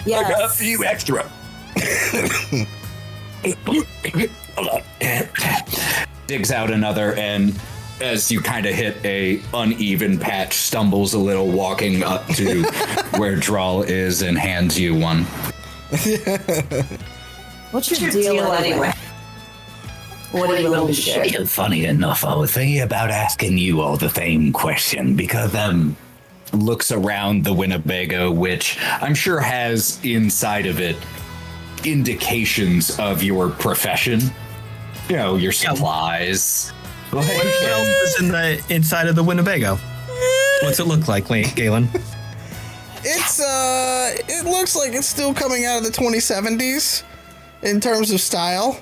Yes. I got a few extra. digs out another, and as you kind of hit a uneven patch, stumbles a little, walking up to where Drall is and hands you one. What's your deal anyway? What are you willing to share? You know, funny enough, I was thinking about asking you all the same question because Looks around the Winnebago, which I'm sure has inside of it indications of your profession. You know, your supplies. What else is in the inside of the Winnebago? What's it look like, Galen? It looks like it's still coming out of the 2070s in terms of style.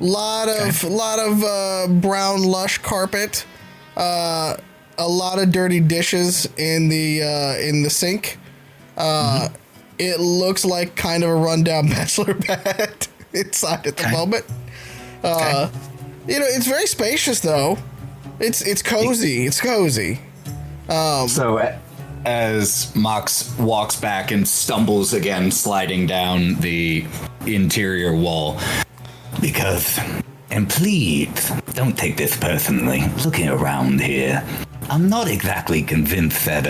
Lot of brown lush carpet. A lot of dirty dishes in the sink. It looks like kind of a rundown bachelor pad inside at the moment. You know, it's very spacious though. It's cozy. It's cozy. So as Mox walks back and stumbles again, sliding down the interior wall, because, and please don't take this personally, looking around here, I'm not exactly convinced that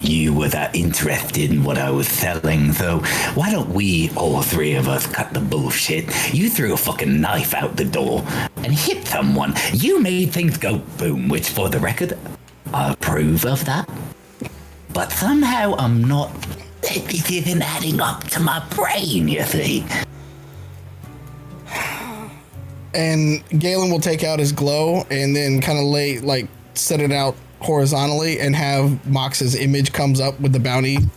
you were that interested in what I was selling, so why don't we, all three of us, cut the bullshit? You threw a fucking knife out the door and hit someone. You made things go boom, which for the record, I approve of that. But somehow I'm not, it isn't adding up to my brain, you see. And Galen will take out his glow and then kind of set it out horizontally and have Mox's image comes up with the bounty piece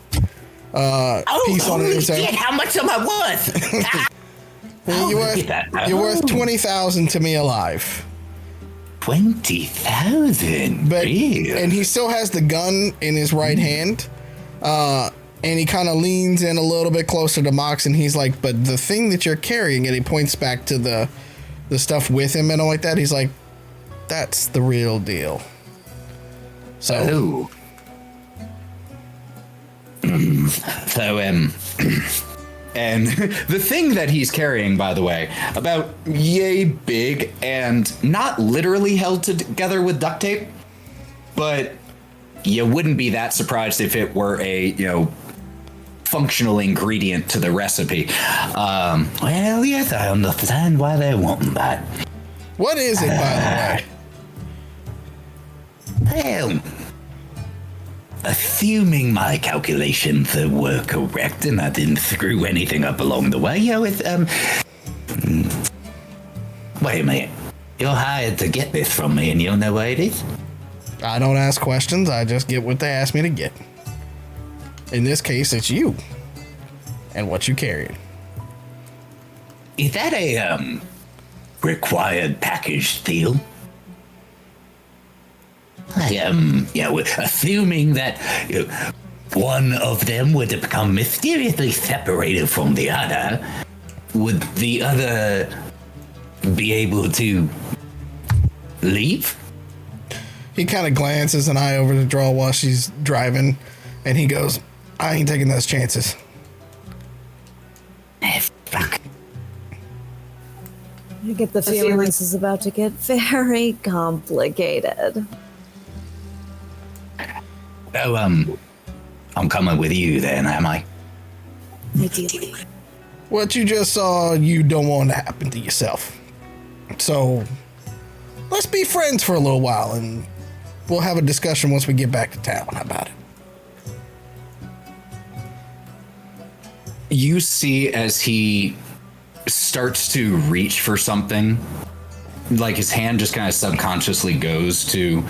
on it. Shit, how much am I worth? You're worth 20,000 to me alive. 20,000. But and he still has the gun in his right hand. And he kind of leans in a little bit closer to Mox, and he's like, "But the thing that you're carrying," and he points back to the stuff with him and all like that. He's like, "That's the real deal." So, so and the thing that he's carrying, by the way, about yay big and not literally held together with duct tape, but you wouldn't be that surprised if it were a, functional ingredient to the recipe. Well, yes, I understand why they want that. What is it, by the way? Well, assuming my calculations were correct and I didn't screw anything up along the way, it's wait a minute. You're hired to get this from me, and you don't know what it is? I don't ask questions. I just get what they ask me to get. In this case, it's you and what you carried. Is that a required package deal? Assuming that one of them were to become mysteriously separated from the other, would the other be able to leave? He kind of glances an eye over to Drall while she's driving, and he goes, I ain't taking those chances. Fuck. I get the feeling this is about to get very complicated. Oh, I'm coming with you then, am I? Ideally. What you just saw, you don't want to happen to yourself. So, let's be friends for a little while, and we'll have a discussion once we get back to town about it. You see as he starts to reach for something, like his hand just kind of subconsciously goes to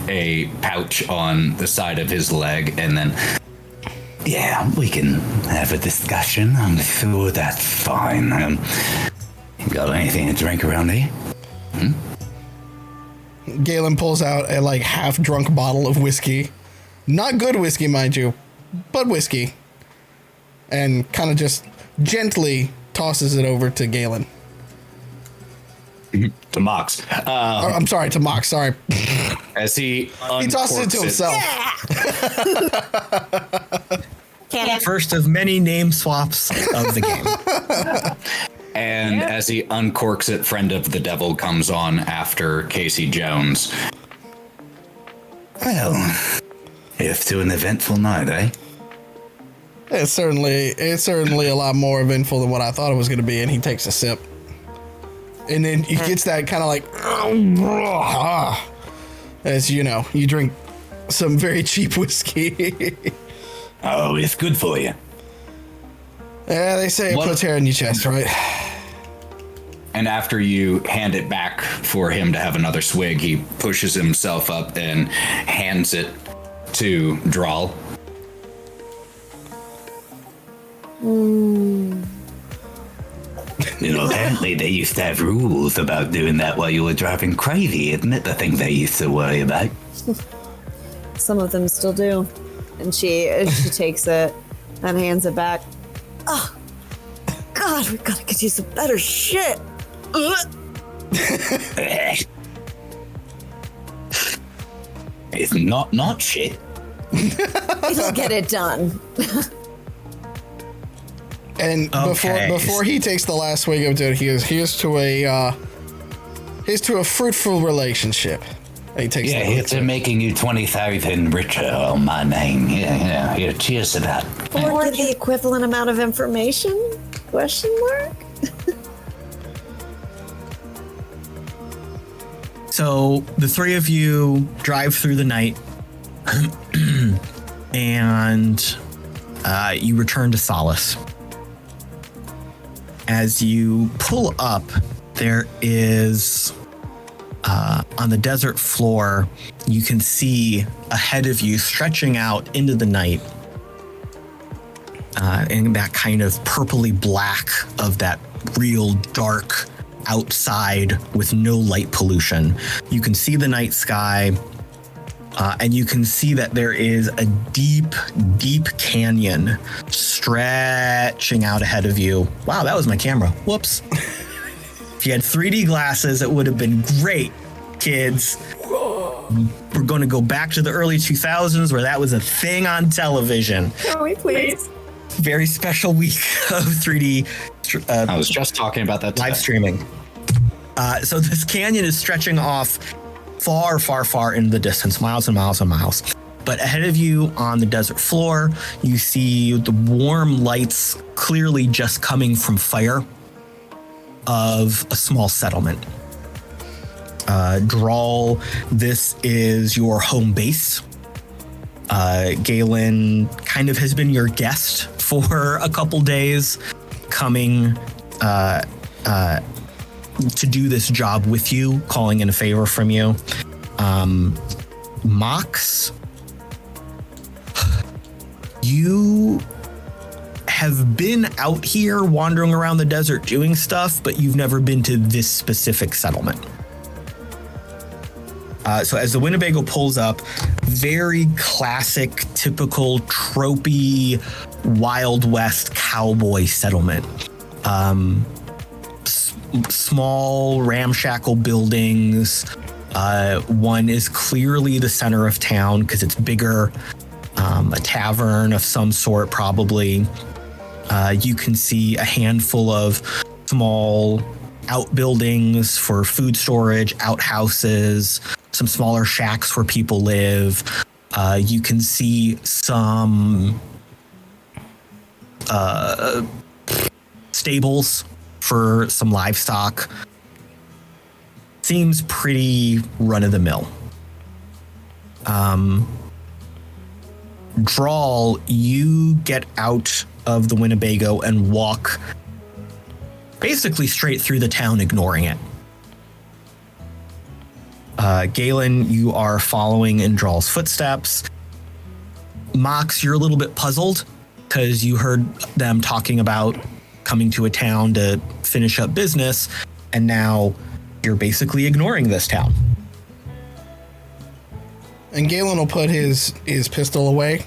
a pouch on the side of his leg, and then, Yeah, we can have a discussion. I'm sure that's fine. You got anything to drink around here? Galen pulls out a half-drunk bottle of whiskey. Not good whiskey, mind you, but whiskey. And kind of just gently tosses it over to Galen. to Mox. I'm sorry, to Mox, sorry. As he tosses it to himself. First of many name swaps of the game. And as he uncorks it, Friend of the Devil comes on after Casey Jones. Well, if to an eventful night, eh? It's certainly a lot more eventful than what I thought it was going to be, and he takes a sip. And then he gets that kind of as you know, you drink some very cheap whiskey. Oh, it's good for you. Yeah, they say it puts hair in your chest, right? And after you hand it back for him to have another swig, he pushes himself up and hands it to Drall. You know, apparently they used to have rules about doing that while you were driving crazy, isn't it? The thing they used to worry about. Some of them still do. And she takes it and hands it back. Oh, God, we gotta get you some better shit. It's not shit. It'll get it done. And before he takes the last swig of it, here's to a fruitful relationship. And he takes it's making you 20,000 richer on my name. Yeah. Here, cheers to that. Or the equivalent amount of information? Question mark? So the three of you drive through the night and you return to Solace. As you pull up, there is on the desert floor, you can see ahead of you, stretching out into the night, in that kind of purpley black of that real dark outside with no light pollution. You can see the night sky, and you can see that there is a deep, deep canyon stretching out ahead of you. Wow, that was my camera. Whoops. If you had 3D glasses, it would have been great, kids. We're going to go back to the early 2000s where that was a thing on television. Can we please? Very special week of 3D. I was just talking about that today. Live streaming. So this canyon is stretching off far, far, far into the distance, miles and miles and miles. But ahead of you on the desert floor, you see the warm lights clearly just coming from fire of a small settlement. Drall, this is your home base. Galen kind of has been your guest for a couple days, coming to do this job with you, calling in a favor from you. Mox, you have been out here wandering around the desert doing stuff, but you've never been to this specific settlement. So as the Winnebago pulls up, very classic, typical, tropey, Wild West cowboy settlement. Small, ramshackle buildings. One is clearly the center of town because it's bigger. A tavern of some sort, probably. You can see a handful of small outbuildings for food storage, outhouses, some smaller shacks where people live. You can see some stables for some livestock. Seems pretty run-of-the-mill. Drall, you get out of the Winnebago and walk basically straight through the town, ignoring it. Galen, you are following in Drall's footsteps. Mox, you're a little bit puzzled because you heard them talking about coming to a town to finish up business, and now you're basically ignoring this town. And Galen will put his pistol away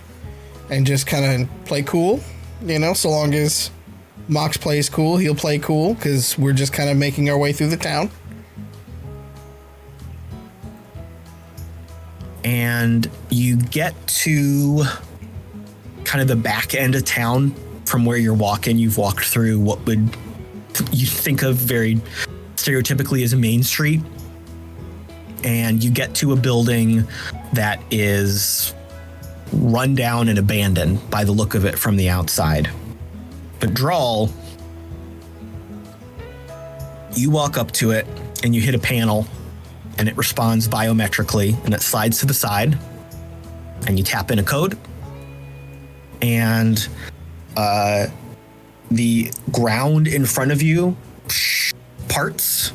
and just kind of play cool, so long as Mox plays cool, he'll play cool, because we're just kind of making our way through the town. And you get to kind of the back end of town from where you're walking. You've walked through what would you think of very stereotypically as a main street. And you get to a building that is run down and abandoned by the look of it from the outside. But Drall, you walk up to it and you hit a panel and it responds biometrically and it slides to the side and you tap in a code and the ground in front of you parts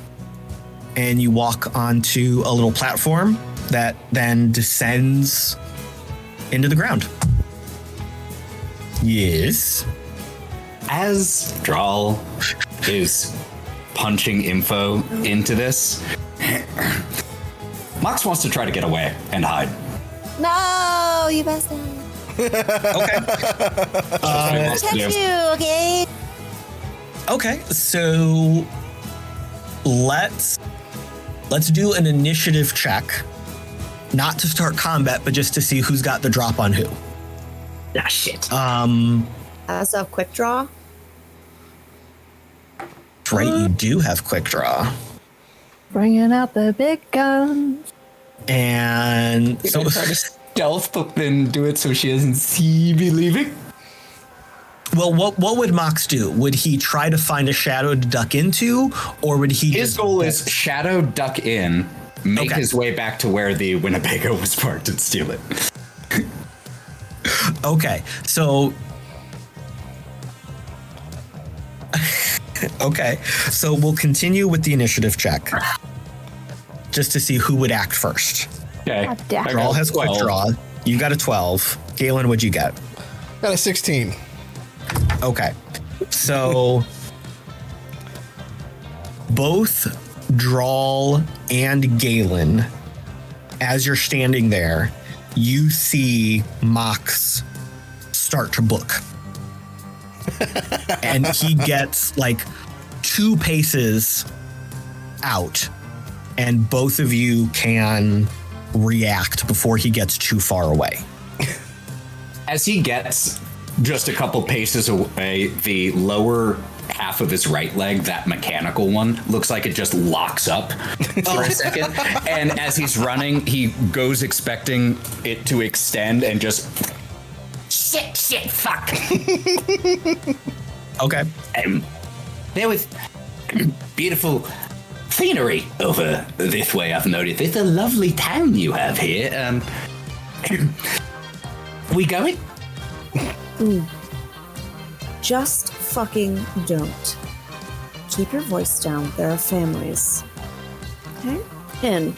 and you walk onto a little platform that then descends into the ground. Yes. As Drall is punching info into this, Mox wants to try to get away and hide. No, you bastard. Okay. I'll touch you, okay? Okay, so let's do an initiative check. Not to start combat, but just to see who's got the drop on who. Ah, shit. I also have quick draw. That's right, you do have quick draw. Bringing out the big guns. And so try to stealth, but then do it so she doesn't see me leaving. Well, what would Mox do? Would he try to find a shadow to duck into, or would he? His goal is shadow duck in, make his way back to where the Winnebago was parked and steal it. Okay, so okay, so we'll continue with the initiative check, just to see who would act first. Okay. Drall has quick draw. You got a 12. Galen, what'd you get? Got a 16. Okay, so both Drall and Galen, as you're standing there, you see Mox start to book. And he gets like 2 paces out, and both of you can react before he gets too far away. As he gets just a couple paces away, the lower half of his right leg, that mechanical one, looks like it just locks up for a second. And as he's running, he goes expecting it to extend and just Shit, fuck. Okay. There was beautiful scenery over this way, I've noticed. It's a lovely town you have here. We going? Just fucking don't. Keep your voice down. There are families. Okay? In.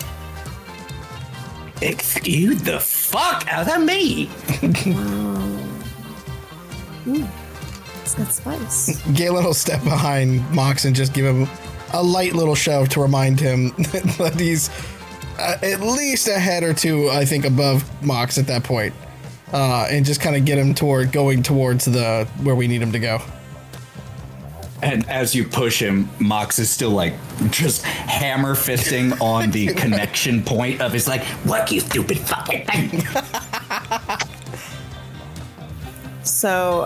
Excuse the fuck out of me. It's got spice. Galen will step behind Mox and just give him a light little shove to remind him that he's at least a head or two, I think, above Mox at that point. And just kind of get him going towards where we need him to go. And as you push him, Mox is still like just hammer fisting on the connection point of his like, What, you stupid fucking thing? So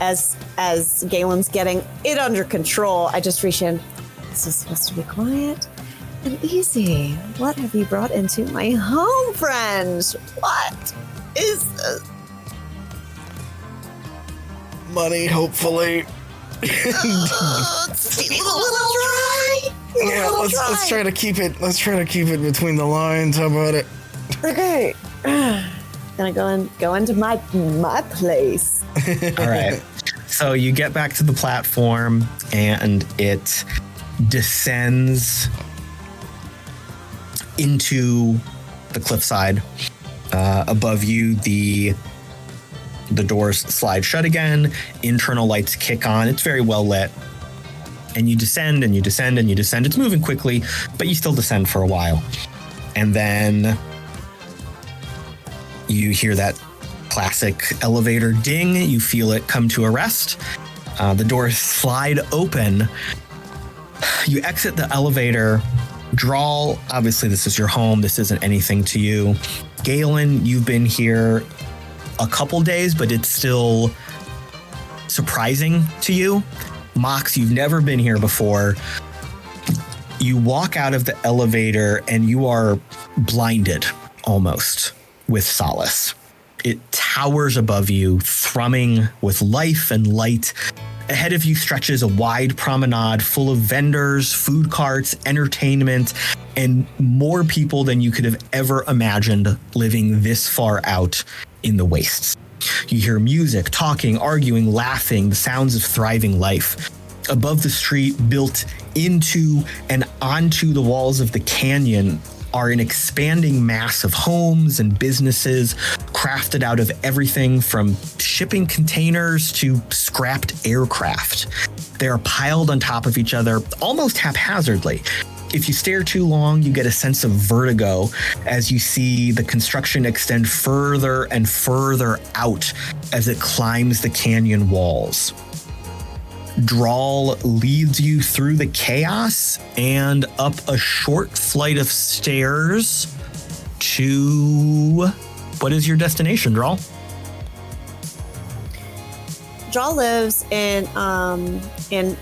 as Galen's getting it under control, I just reach in. This is supposed to be quiet and easy. What have you brought into my home, friends? What is this? Money, hopefully. It's a little dry. Yeah, let's try to keep it. Let's try to keep it between the lines. How about it? Okay. Gonna go into my place. All right. So you get back to the platform and it descends into the cliffside. Above you, the doors slide shut again. Internal lights kick on. It's very well lit. And you descend and you descend and you descend. It's moving quickly, but you still descend for a while. And then you hear that classic elevator ding. You feel it come to a rest. The doors slide open. You exit the elevator. Drall, obviously this is your home. This isn't anything to you. Galen, you've been here a couple days, but it's still surprising to you. Mox, you've never been here before. You walk out of the elevator and you are blinded almost with Solace. It towers above you, thrumming with life and light. Ahead of you stretches a wide promenade full of vendors, food carts, entertainment, and more people than you could have ever imagined living this far out in the wastes. You hear music, talking, arguing, laughing, the sounds of thriving life. Above the street, built into and onto the walls of the canyon, are an expanding mass of homes and businesses crafted out of everything from shipping containers to scrapped aircraft. They are piled on top of each other almost haphazardly. If you stare too long, you get a sense of vertigo as you see the construction extend further and further out as it climbs the canyon walls. Drall leads you through the chaos and up a short flight of stairs to... What is your destination, Drall? Drall lives in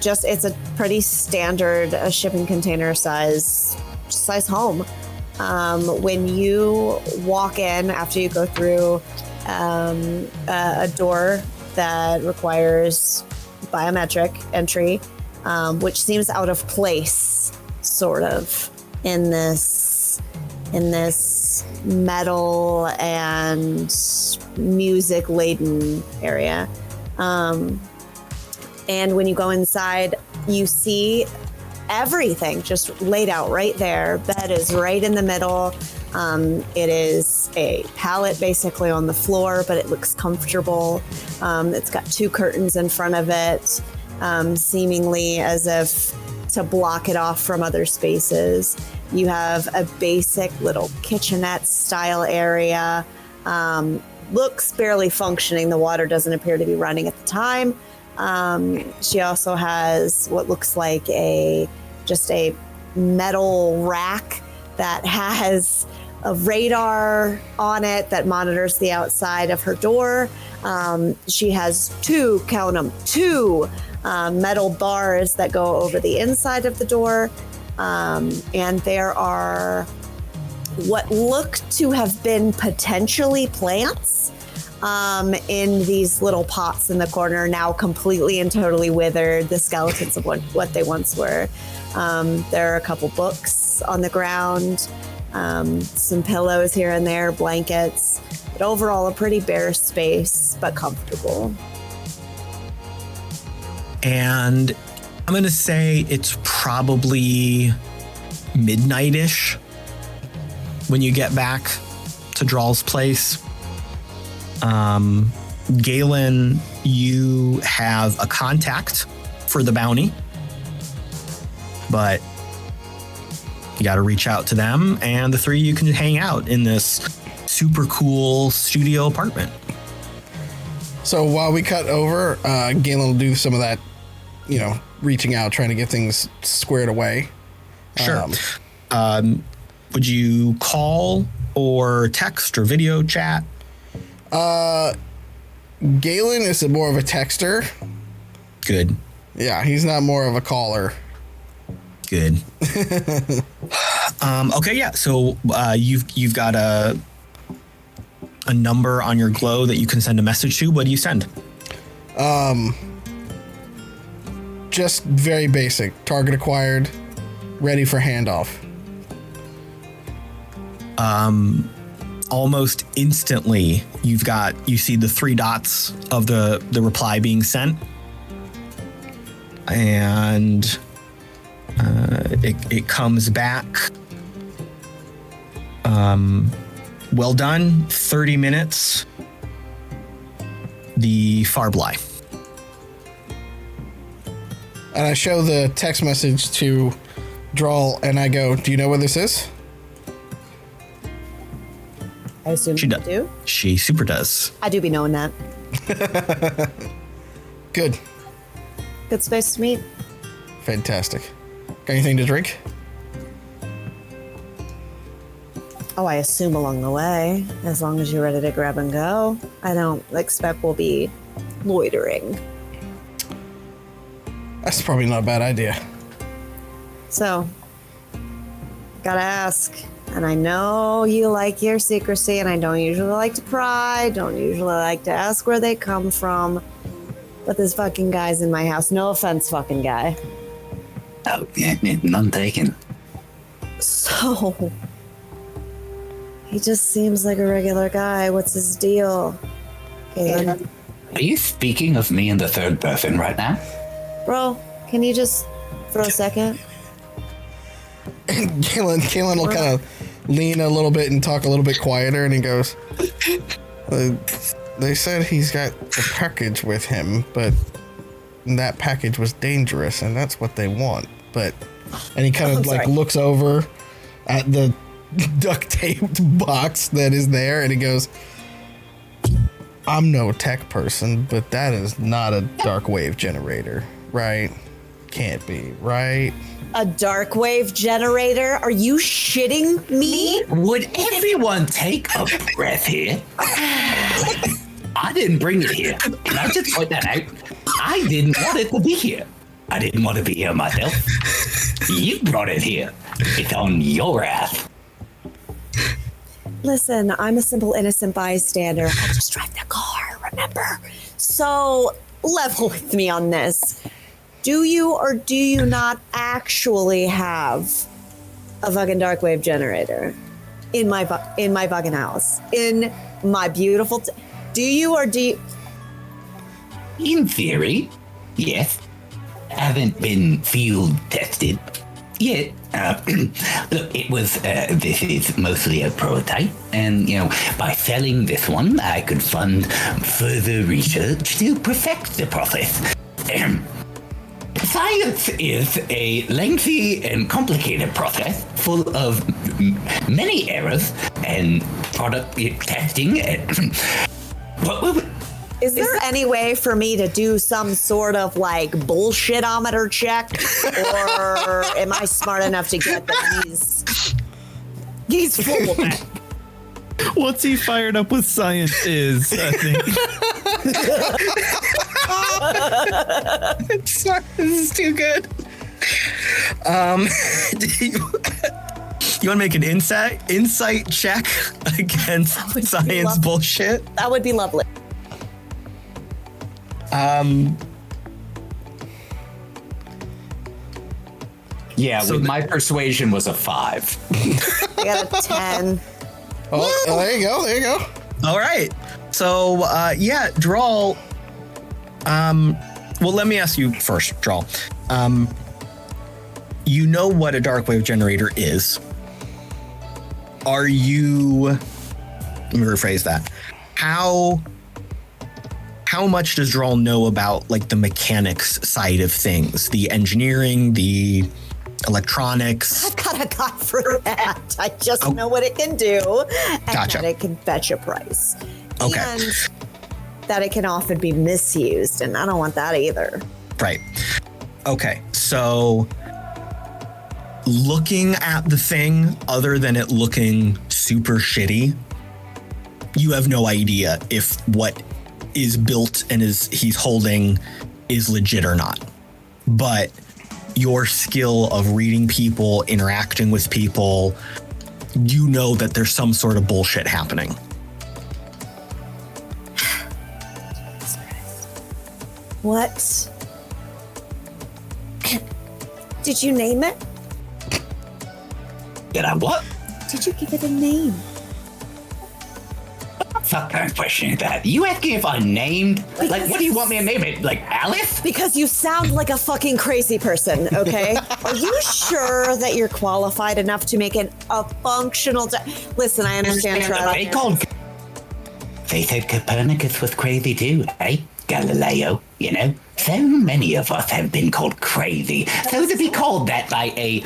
just, it's a pretty standard shipping container size home. When you walk in, after you go through a door that requires biometric entry, which seems out of place, sort of, in this metal and music laden area. And when you go inside, you see everything just laid out right there. Bed is right in the middle. It is a pallet basically on the floor, but it looks comfortable. It's got two curtains in front of it, seemingly as if to block it off from other spaces. You have a basic little kitchenette style area. Looks barely functioning. The water doesn't appear to be running at the time. She also has what looks like just a metal rack that has a radar on it that monitors the outside of her door. She has two metal bars that go over the inside of the door. And there are what look to have been potentially plants in these little pots in the corner, now completely and totally withered, the skeletons of what they once were. There are a couple books on the ground, some pillows here and there, blankets, but overall a pretty bare space, but comfortable. And I'm going to say it's probably midnight-ish when you get back to Drall's place. Galen, you have a contact for the bounty, but you got to reach out to them, and the three of you can hang out in this super cool studio apartment. So while we cut over, Galen will do some of that, reaching out, trying to get things squared away. Sure. Would you call or text or video chat? Galen is more of a texter. Good. Yeah, he's not more of a caller. Good. Okay, yeah. So you've got a number on your glow that you can send a message to. What do you send? Just very basic. Target acquired. Ready for handoff. Almost instantly, you see the 3 dots of the reply being sent, and it comes back. Well done. 30 minutes. The Farbly. And I show the text message to Drall, and I go, "Do you know where this is?" I assume She you does. do. She super does. I do be knowing that. Good. Good space to meet. Fantastic. Got anything to drink? Oh, I assume along the way, as long as you're ready to grab and go. I don't expect we'll be loitering. That's probably not a bad idea. So, gotta ask. And I know you like your secrecy, and I don't usually like to pry, don't usually like to ask where they come from. But this fucking guy's in my house. No offense, fucking guy. Oh, yeah, none taken. So, he just seems like a regular guy. What's his deal? Galen? Are you speaking of me in the third person right now? Bro, can you just for a second? Galen will kind of lean a little bit and talk a little bit quieter, and he goes, they said he's got a package with him, but that package was dangerous, and that's what they want. But, and he kind of looks over at the duct taped box that is there, and he goes, "I'm no tech person, but that is not a dark wave generator, right? Can't be, right?" A dark wave generator? Are you shitting me? Would everyone take a breath here? I didn't bring it here. Can I just point that out? I didn't want it to be here. I didn't want to be here myself. You brought it here. It's on your ass. Listen, I'm a simple, innocent bystander. I just drive the car, remember? So, level with me on this. Do you or do you not actually have a fucking dark wave generator in my fucking house? In my beautiful... do you or do you... In theory, yes. Haven't been field tested yet. Look, this is mostly a prototype, and, by selling this one, I could fund further research to perfect the process. Science is a lengthy and complicated process full of many errors and product testing. Is there any way for me to do some sort of bullshitometer check? Or am I smart enough to get that he's full of it? Once he fired up with science is, I think. Sorry, this is too good. You want to make an insight check against science bullshit? That would be lovely. Yeah, my persuasion was a 5. I got a 10. Oh, there you go. There you go. All right. So, Drall. Well, let me ask you first, Drall. You know what a dark wave generator is. Are you? Let me rephrase that. How much does Drall know about like the mechanics side of things, the engineering, the electronics? I've got a guy for that. I just know what it can do, and that it can fetch a price. Okay. And that it can often be misused, and I don't want that either. Right. Okay. So looking at the thing, other than it looking super shitty, you have no idea if what is built and he's holding is legit or not. But your skill of reading people, interacting with people, you know that there's some sort of bullshit happening. What? Did you name it? Did I what? Did you give it a name? Fuck kind of question is that? You asking if I named? Like, what do you want me to name it? Like, Alice? Because you sound like a fucking crazy person, okay? Are you sure that you're qualified enough to make it a functional... Listen, I understand, Trevor. They said Copernicus was crazy too, eh? Galileo, you know? So many of us have been called crazy. So to be called that by a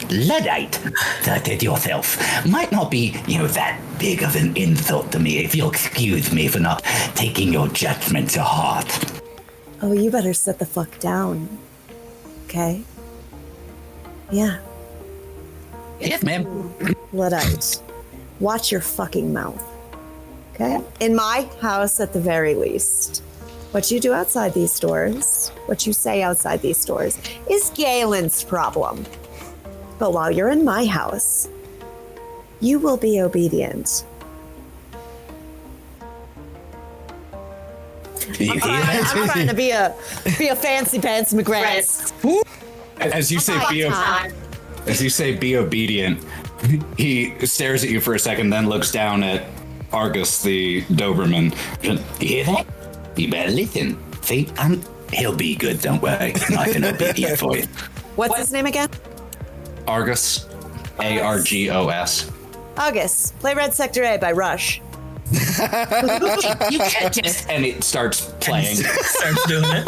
Luddite, such as yourself, might not be, that big of an insult to me, if you'll excuse me for not taking your judgment to heart. Oh, you better sit the fuck down. Okay? Yeah. Yes, ma'am. Luddite. Watch your fucking mouth. Okay? In my house, at the very least. What you do outside these doors, what you say outside these doors, is Galen's problem. But while you're in my house, you will be obedient. I'm trying to be a fancy pants McGrath. As you say be obedient, he stares at you for a second, then looks down at Argus, the Doberman. You hear that? You better listen. See, he'll be good, don't worry. Nice and obedient for you. What's his name again? Argus. Argos. August. Play Red Sector A by Rush. You can't just... And it starts playing. Starts doing it.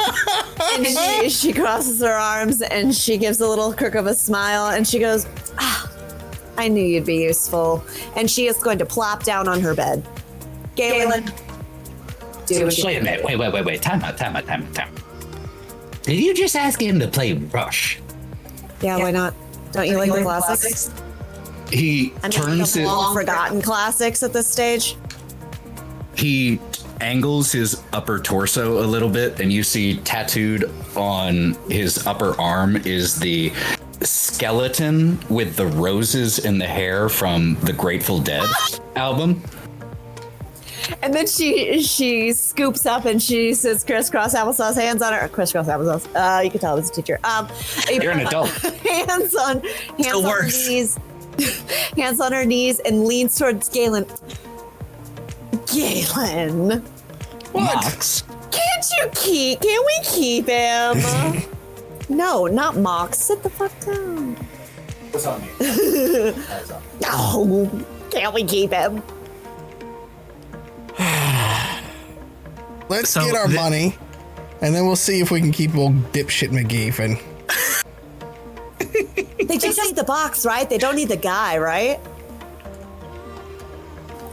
And she crosses her arms and she gives a little crook of a smile and she goes, I knew you'd be useful. And she is going to plop down on her bed. Galen. Wait a minute. Wait. Time out. Did you just ask him to play Rush? Yeah, why not? Don't you like the classics? He turns his long forgotten classics at this stage. He angles his upper torso a little bit, and you see tattooed on his upper arm is the skeleton with the roses in the hair from the Grateful Dead album. And then she scoops up and she says, "Crisscross applesauce, hands on her." Crisscross applesauce. You can tell I was a teacher. You're an adult. Hands on her knees. Hands on her knees and leans towards Galen. Galen. Mox. Can we keep him? No, not Mox. Sit the fuck down. What's on me? No, can't we keep him? Let's get our money, and then we'll see if we can keep old dipshit McGeefin. They just need the box, right? They don't need the guy, right?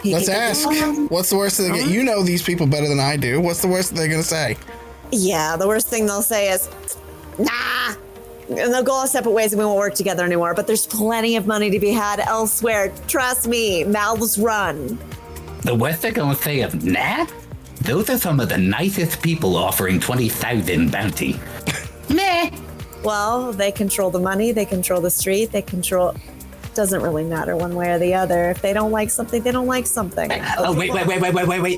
Let's ask. What's the worst thing they get? You know these people better than I do. What's the worst they're going to say? Yeah, the worst thing they'll say is, nah. And they'll go our separate ways and we won't work together anymore. But there's plenty of money to be had elsewhere. Trust me, mouths run. The worst they're gonna say is nah? Those are some of the nicest people offering 20,000 bounty. Meh. Well, they control the money, they control the street, they control. Doesn't really matter one way or the other. If they don't like something, they don't like something. Oh, wait.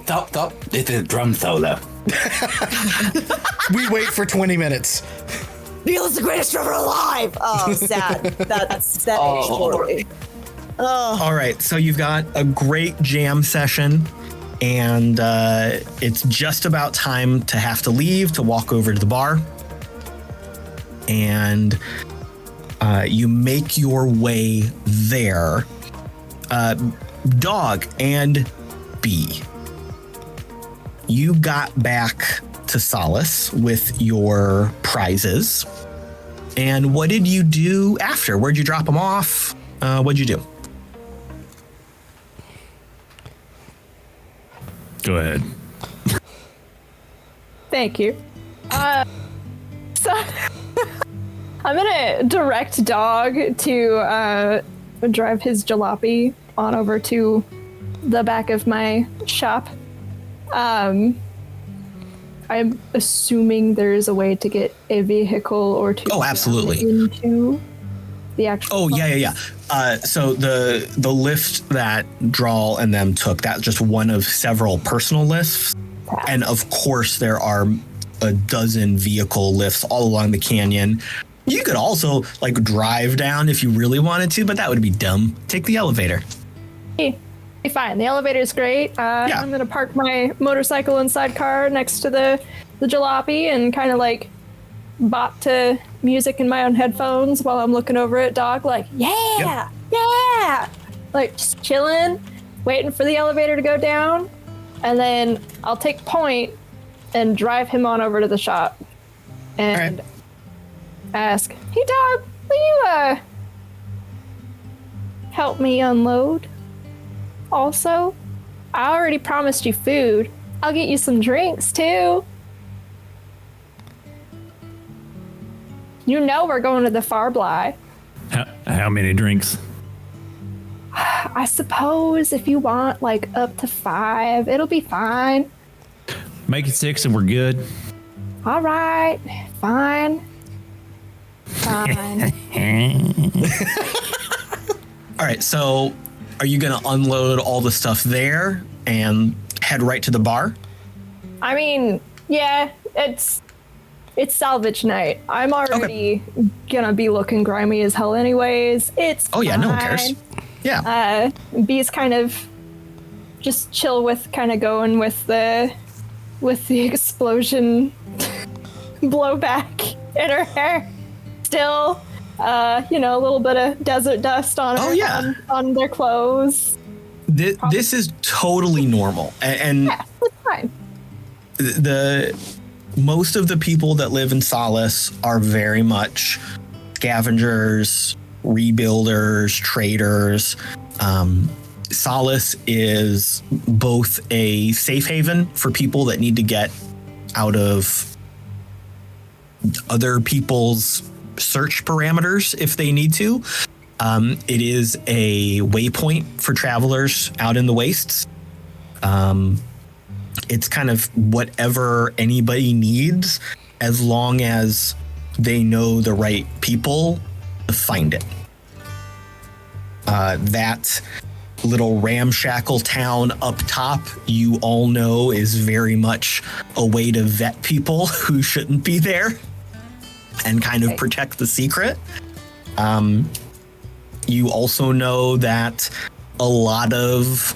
Stop. It's a drum solo. We wait for 20 minutes. Neil is the greatest drummer alive. Oh, sad. That's that story. Oh. All right, so you've got a great jam session, and it's just about time to have to leave to walk over to the bar. And you make your way there. Dog and Bee, you got back to Solace with your prizes. And what did you do after? Where'd you drop them off? What'd you do? Go ahead. Thank you. So I'm gonna direct Dog to drive his jalopy on over to the back of my shop. I'm assuming there is a way to get a vehicle or two. Oh, absolutely. Into the actual. Oh, yeah. So the lift that Drall and them took, that's just one of several personal lifts. And of course, there are a dozen vehicle lifts all along the canyon. You could also drive down if you really wanted to, but that would be dumb. Take the elevator. Hey, fine. The elevator's great. Yeah. I'm gonna park my motorcycle and sidecar next to the jalopy and kind of bop to music in my own headphones while I'm looking over at Dog, yeah, just chilling, waiting for the elevator to go down, and then I'll take point and drive him on over to the shop and ask, "Hey, Dog, will you help me unload? Also, I already promised you food. I'll get you some drinks too. You know we're going to the Farbly. How many drinks? I suppose if you want up to 5, it'll be fine. Make it 6 and we're good. All right, fine. All right, so are you going to unload all the stuff there and head right to the bar? I mean, yeah, it's salvage night. I'm already gonna be looking grimy as hell anyways. It's Oh, yeah, fine. no one cares. Yeah. B's kind of just chill with kind of going with the explosion blowback in her hair. Still, a little bit of desert dust on her, on their clothes. This is totally normal. And yeah, it's fine. Most of the people that live in Solace are very much scavengers, rebuilders, traders. Solace is both a safe haven for people that need to get out of other people's search parameters if they need to. It is a waypoint for travelers out in the wastes. It's kind of whatever anybody needs, as long as they know the right people to find it. That little ramshackle town up top, you all know, is very much a way to vet people who shouldn't be there and kind of protect the secret. You also know that a lot of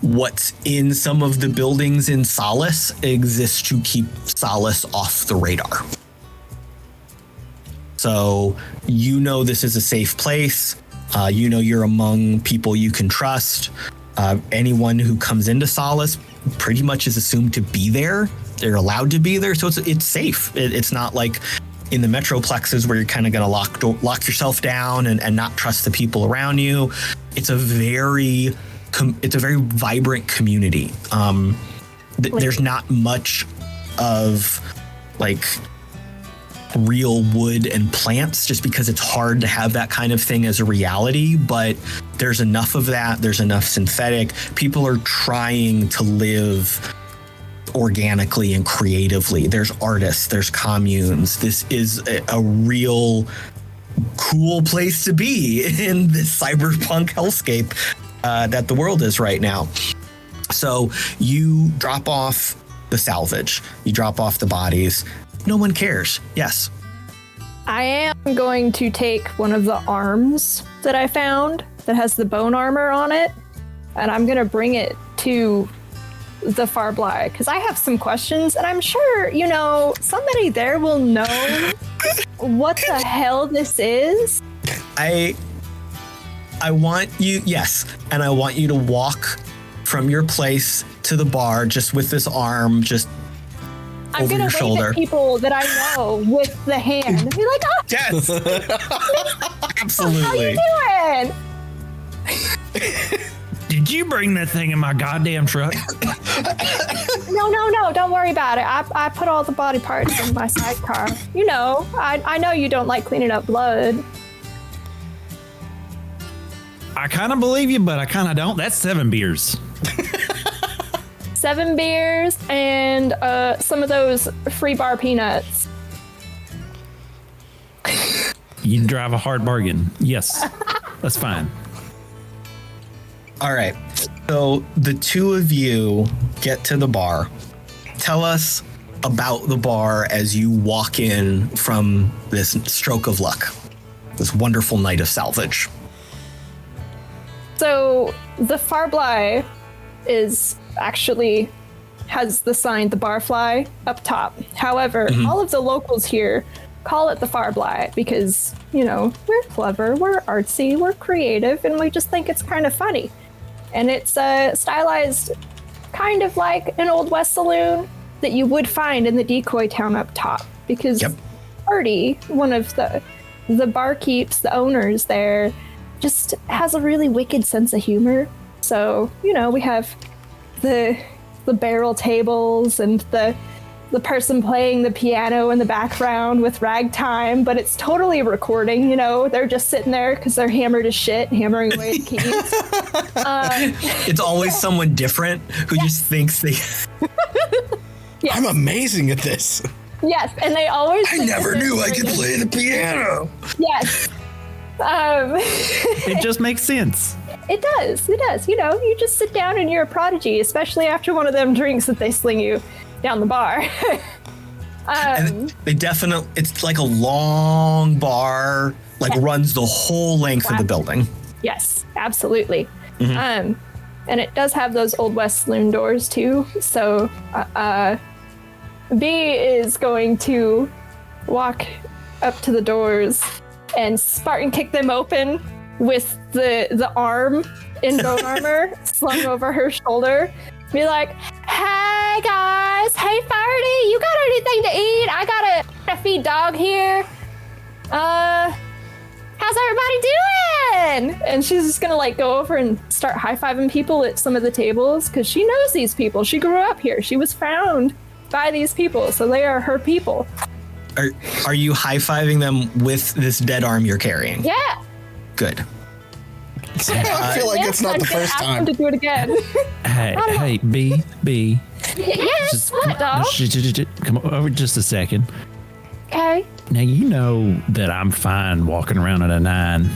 what's in some of the buildings in Solace exists to keep Solace off the radar. So you know this is a safe place. You know you're among people you can trust. Anyone who comes into Solace pretty much is assumed to be there. They're allowed to be there, so it's safe. It's not like in the metroplexes where you're kind of going to lock yourself down and not trust the people around you. It's a very vibrant community. There's not much of real wood and plants, just because it's hard to have that kind of thing as a reality, but there's enough of that. There's enough synthetic. People are trying to live organically and creatively. There's artists, there's communes. This is a real cool place to be in this cyberpunk hellscape that the world is right now. So you drop off the salvage, you drop off the bodies. No one cares. Yes. I am going to take one of the arms that I found that has the bone armor on it, and I'm going to bring it to the Farbly because I have some questions, and I'm sure, somebody there will know what the hell this is. I want you, yes, and I want you to walk from your place to the bar just with this arm just I'm over your gonna shoulder. wave at people that I know with the hand and be like, "Oh, Yes, absolutely. how you doing?" Did you bring that thing in my goddamn truck? No, don't worry about it. I put all the body parts in my sidecar. I know you don't like cleaning up blood. I kind of believe you, but I kind of don't. That's 7 beers. 7 beers and some of those free bar peanuts. You drive a hard bargain. Yes, that's fine. All right. So the two of you get to the bar. Tell us about the bar as you walk in from this stroke of luck, this wonderful night of salvage. So the Farbly has the sign, the Barfly, up top. However, all of the locals here call it the Farbly because, we're clever, we're artsy, we're creative, and we just think it's kind of funny. And it's stylized kind of like an Old West saloon that you would find in the decoy town up top. Because Artie, one of the barkeeps, the owners there, just has a really wicked sense of humor. So, we have the barrel tables and the person playing the piano in the background with ragtime, but it's totally recording, they're just sitting there because they're hammered as shit, hammering away at keys. It's always someone different who just thinks they... Yes. I'm amazing at this. Yes, and they always... I never knew I could play the piano. Yes. It just makes sense. It does. You just sit down and you're a prodigy, especially after one of them drinks that they sling you down the bar. And they definitely, it's like a long bar, runs the whole length of the building. Yes, absolutely. And it does have those Old West saloon doors too. So B is going to walk up to the doors and Spartan kick them open with the arm in bone armor slung over her shoulder. Be like, "Hey guys, hey Farty, you got anything to eat? I got a feed dog here. How's everybody doing?" And she's just gonna go over and start high-fiving people at some of the tables because she knows these people. She grew up here. She was found by these people, so they are her people. Are you high-fiving them with this dead arm you're carrying? Yeah. Good. I feel like it's not the first time. To do it again. Hey, B. Yes, what, dog? Come over just a second. Okay. Now, you know that I'm fine walking around at a 9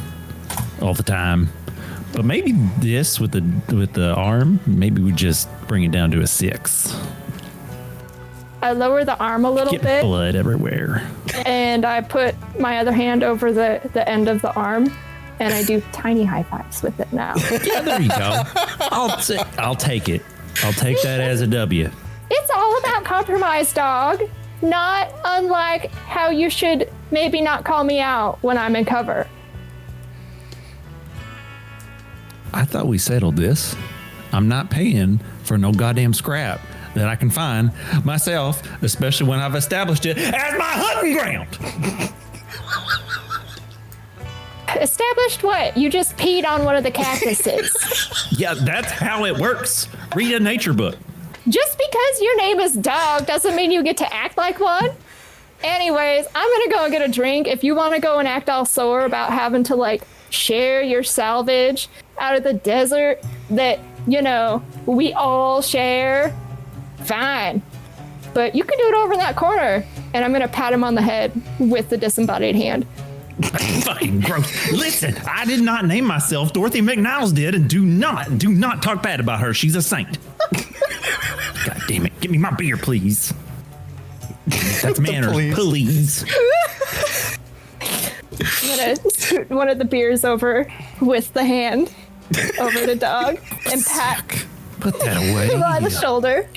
all the time, but maybe this with the arm, maybe we just bring it down to a 6. I lower the arm a little bit. Blood everywhere. And I put my other hand over the end of the arm, and I do tiny high fives with it now. Yeah, there you go. I'll take it. I'll take that as a W. It's all about compromise, dog. Not unlike how you should maybe not call me out when I'm in cover. I thought we settled this. I'm not paying for no goddamn scrap that I can find myself, especially when I've established it as my hunting ground. Established what? You just peed on one of the cactuses. Yeah, that's how it works. Read a nature book. Just because your name is Dog doesn't mean you get to act like one. Anyways, I'm gonna go and get a drink. If you want to go and act all sore about having to share your salvage out of the desert that, we all share, fine. but you can do it over in that corner. And I'm going to pat him on the head with the disembodied hand. Fucking gross. Listen, I did not name myself. Dorothy McNiles did, and do not talk bad about her. She's a saint. God damn it. Give me my beer, please. That's manners. Please. I'm going to scoot one of the beers over with the hand over the dog and pat Put that away. him on the shoulder.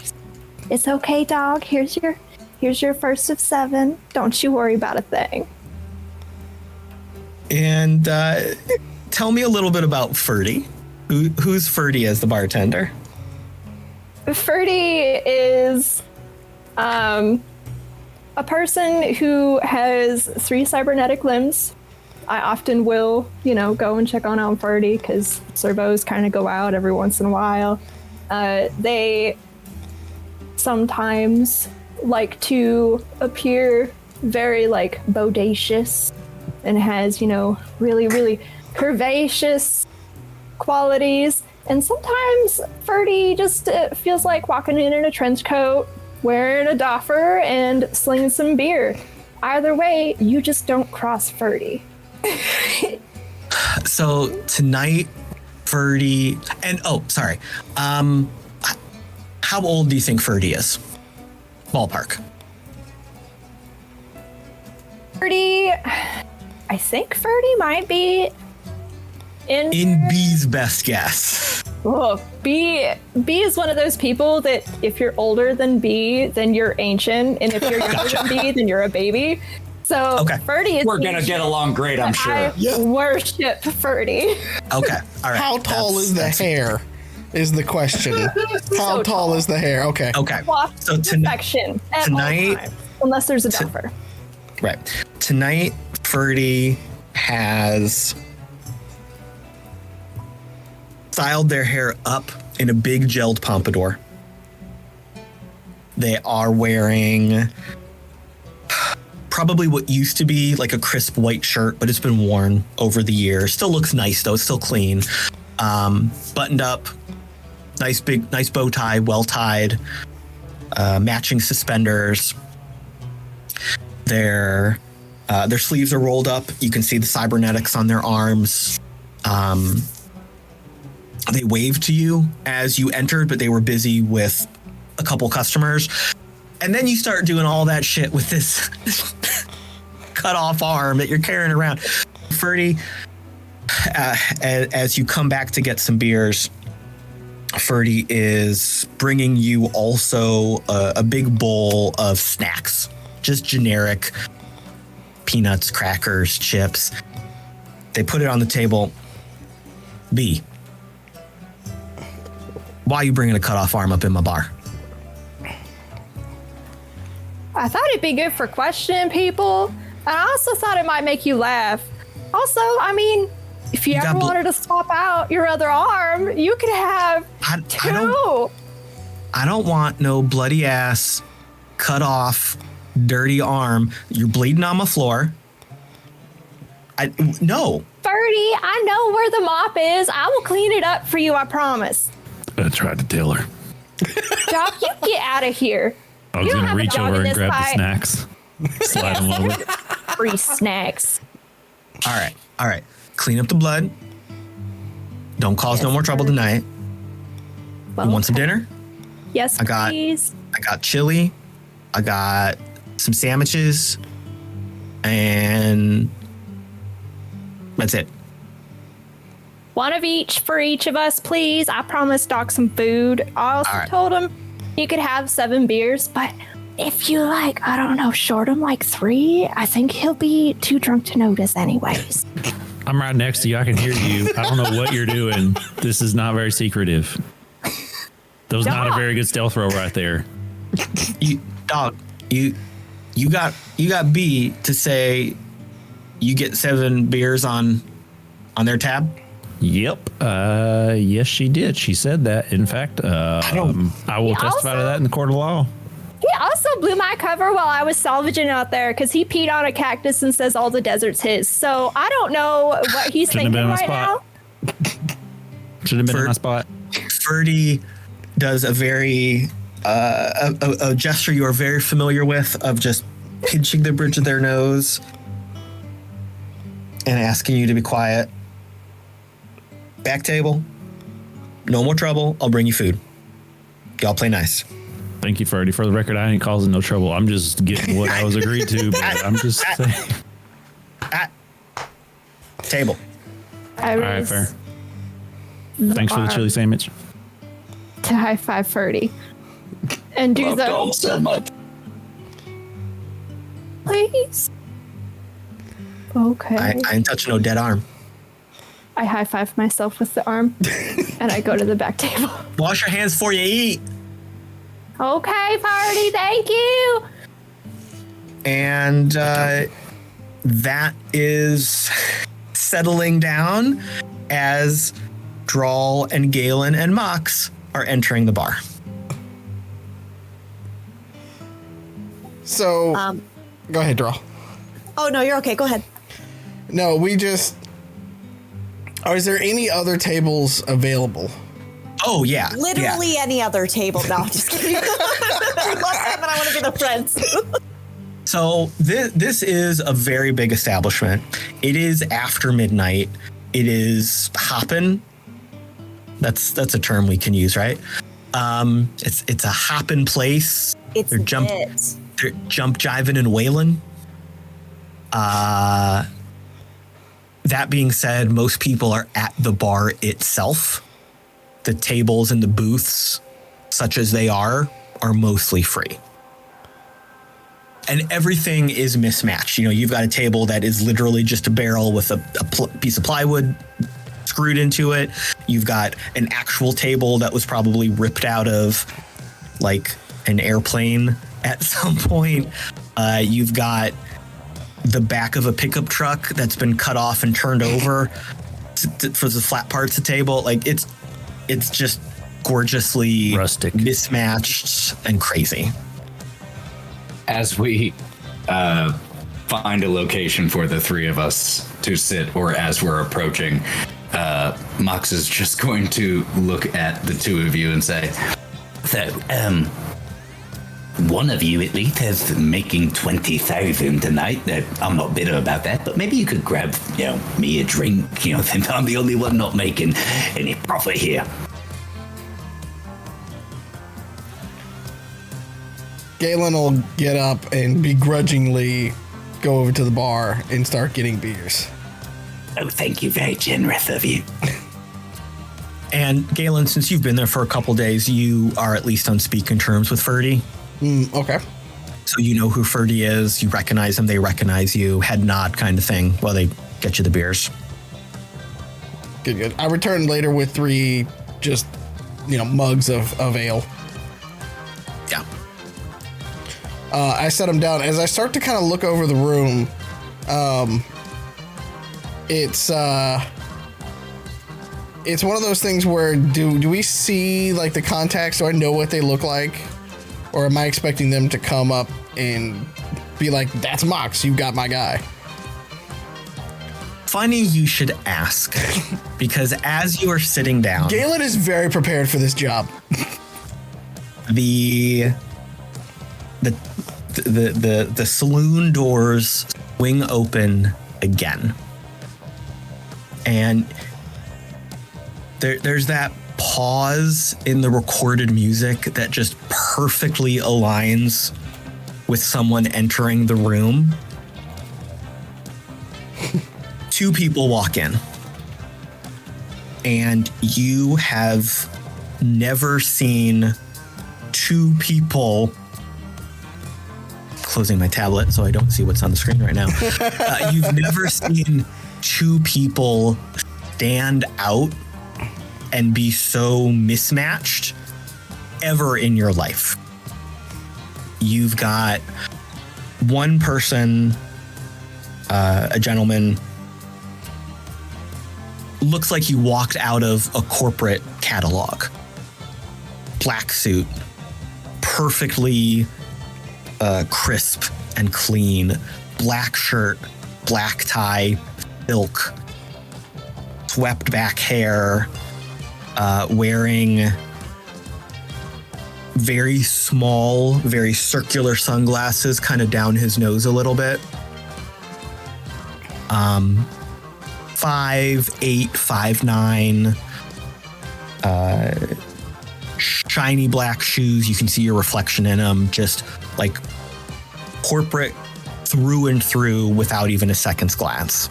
It's okay, dog. Here's your first of 7. Don't you worry about a thing. And tell me a little bit about Ferdy. Who's Ferdy as the bartender? Ferdy is a person who has 3 cybernetic limbs. I often will, go and check on Ferdy because servos kind of go out every once in a while. They sometimes like to appear very bodacious and has, really, really curvaceous qualities. And sometimes Ferdy just feels like walking in a trench coat, wearing a doffer, and slinging some beer. Either way, you just don't cross Ferdy. So tonight, Ferdy, and sorry. How old do you think Ferdy is? Ballpark. Ferdy, I think Ferdy might be in B's best guess. Oh, B is one of those people that if you're older than B, then you're ancient, and if you're younger than B, then you're a baby. So Ferdy is. We're gonna get along great, I'm sure. I worship Ferdy. Okay, all right. How tall is the hair? Is the question. How tall is the hair? Okay. Okay. So perfection at tonight, all times, unless there's a duffer. Right. Tonight, Ferdy has styled their hair up in a big gelled pompadour. They are wearing probably what used to be like a crisp white shirt, but it's been worn over the years. Still looks nice though. It's still clean. Buttoned up, nice bow tie, well tied, matching suspenders. Their sleeves are rolled up. You can see the cybernetics on their arms. They waved to you as you entered, but they were busy with a couple customers. And then you start doing all that shit with this cut off arm that you're carrying around. Ferdy, as you come back to get some beers, Ferdy is bringing you also a big bowl of snacks, just generic peanuts, crackers, chips. They put it on the table. B, why are you bringing a cut-off arm up in my bar? I thought it'd be good for questioning people, and I also thought it might make you laugh. Also, I mean, if you ever wanted to swap out your other arm, you could have 2. I don't want no bloody ass, cut off, dirty arm. You're bleeding on my floor. No. Ferdy, I know where the mop is. I will clean it up for you, I promise. I tried to tell her. Doc, you get out of here. I was going to reach over and grab the snacks. Slide them over. Free snacks. All right. Clean up the blood. Don't cause no more trouble tonight. Well, you want some dinner? Yes, please. I got chili. I got some sandwiches. And that's it. One of each for each of us, please. I promised Doc some food. I also told him you could have 7 beers, but if you short him 3, I think he'll be too drunk to notice anyways. I'm right next to you. I can hear you. I don't know what you're doing. This is not very secretive. That was not a very good stealth roll right there. You got B to say you get 7 beers on their tab? Yep. Yes, she did. She said that. In fact, I will testify to that in the court of law. He also blew my cover while I was salvaging out there because he peed on a cactus and says all the desert's his. So I don't know what he's thinking right now. Should have been in my spot. Ferdy does a very a gesture you are very familiar with of just pinching the bridge of their nose and asking you to be quiet. Back table. No more trouble. I'll bring you food. Y'all play nice. Thank you, Ferdy. For the record, I ain't causing no trouble. I'm just getting what I was agreed to, but I'm just saying. Table. I All right, raise fair. Thanks for the chili sandwich. to high five Ferdy. And do the so much. please. Okay. I ain't touching no dead arm. I high five myself with the arm and I go to the back table. Wash your hands before you eat. Okay, Ferdy, thank you. And that is settling down as Drall and Galen and Mox are entering the bar. So, go ahead, Draw. Oh, no, you're okay. Go ahead. No, we just. Or is there any other tables available? Oh, yeah. Literally any other table. No, I'm just kidding. Last time and I want to be the friends. So this is a very big establishment. It is after midnight. It is hoppin'. That's a term we can use, right? It's a hoppin' place. It's They're jump jiving and wailing. That being said, most people are at the bar itself. The tables and the booths, such as they are mostly free. And everything is mismatched. You know, you've got a table that is literally just a barrel with a piece of plywood screwed into it. You've got an actual table that was probably ripped out of like an airplane at some point. You've got the back of a pickup truck that's been cut off and turned over for the flat parts of the table. Like it's just gorgeously rustic, mismatched, and crazy. As we find a location for the three of us to sit, or as we're approaching, Mox is just going to look at the two of you and say, So, one of you at least is making 20,000 tonight. I'm not bitter about that, but maybe you could grab, me a drink, since I'm the only one not making any profit here. Galen will get up and begrudgingly go over to the bar and start getting beers. Oh, thank you. Very generous of you. And Galen, since you've been there for a couple days, you are at least on speaking terms with Ferdy. Okay. So you know who Ferdy is. You recognize him. They recognize you. Head nod kind of thing while they get you the beers. Good. I return later with 3 just, mugs of ale. Yeah. I set them down. As I start to kind of look over the room, it's one of those things where do we see like the contacts? Do I know what they look like? Or am I expecting them to come up and be like, that's Mox, you got my guy? Funny you should ask, because as you are sitting down, Galen is very prepared for this job. The saloon doors swing open again. And there's that pause in the recorded music that just perfectly aligns with someone entering the room. 2 people walk in, and you have never seen 2 people. Closing my tablet so I don't see what's on the screen right now. You've never seen 2 people stand out and be so mismatched ever in your life. You've got one person, a gentleman, looks like he walked out of a corporate catalog. Black suit, perfectly crisp and clean, black shirt, black tie, silk, swept back hair, wearing very small, very circular sunglasses kind of down his nose a little bit. 5'8", 5'9", shiny black shoes. You can see your reflection in them. Just like corporate through and through without even a second's glance.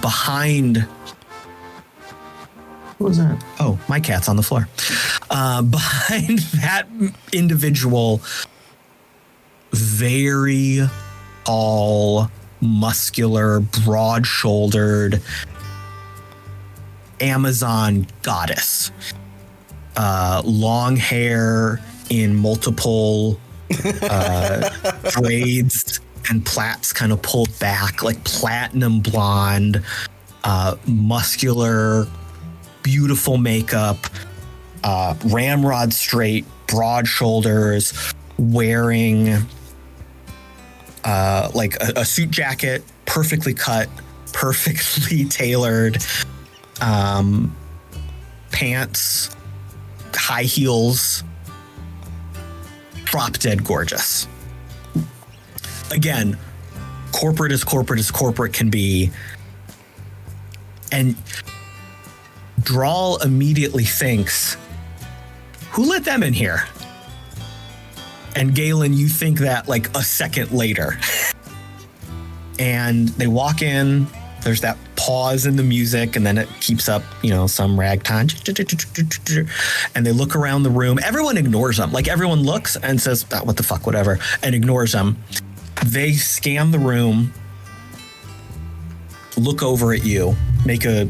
Behind... What was that? Oh, my cat's on the floor. Behind that individual, very tall, muscular, broad-shouldered Amazon goddess. Long hair in multiple braids and plaits kind of pulled back, like platinum blonde, muscular, beautiful makeup, ramrod straight, broad shoulders, wearing like a suit jacket, perfectly cut, perfectly tailored, pants, high heels, drop dead gorgeous. Again, corporate as corporate can be. And Drall immediately thinks, who let them in here? And Galen, you think that like a second later. And they walk in, there's that pause in the music, and then it keeps up, some ragtime. And they look around the room. Everyone ignores them. Like everyone looks and says, oh, what the fuck, whatever, and ignores them. They scan the room, look over at you, make a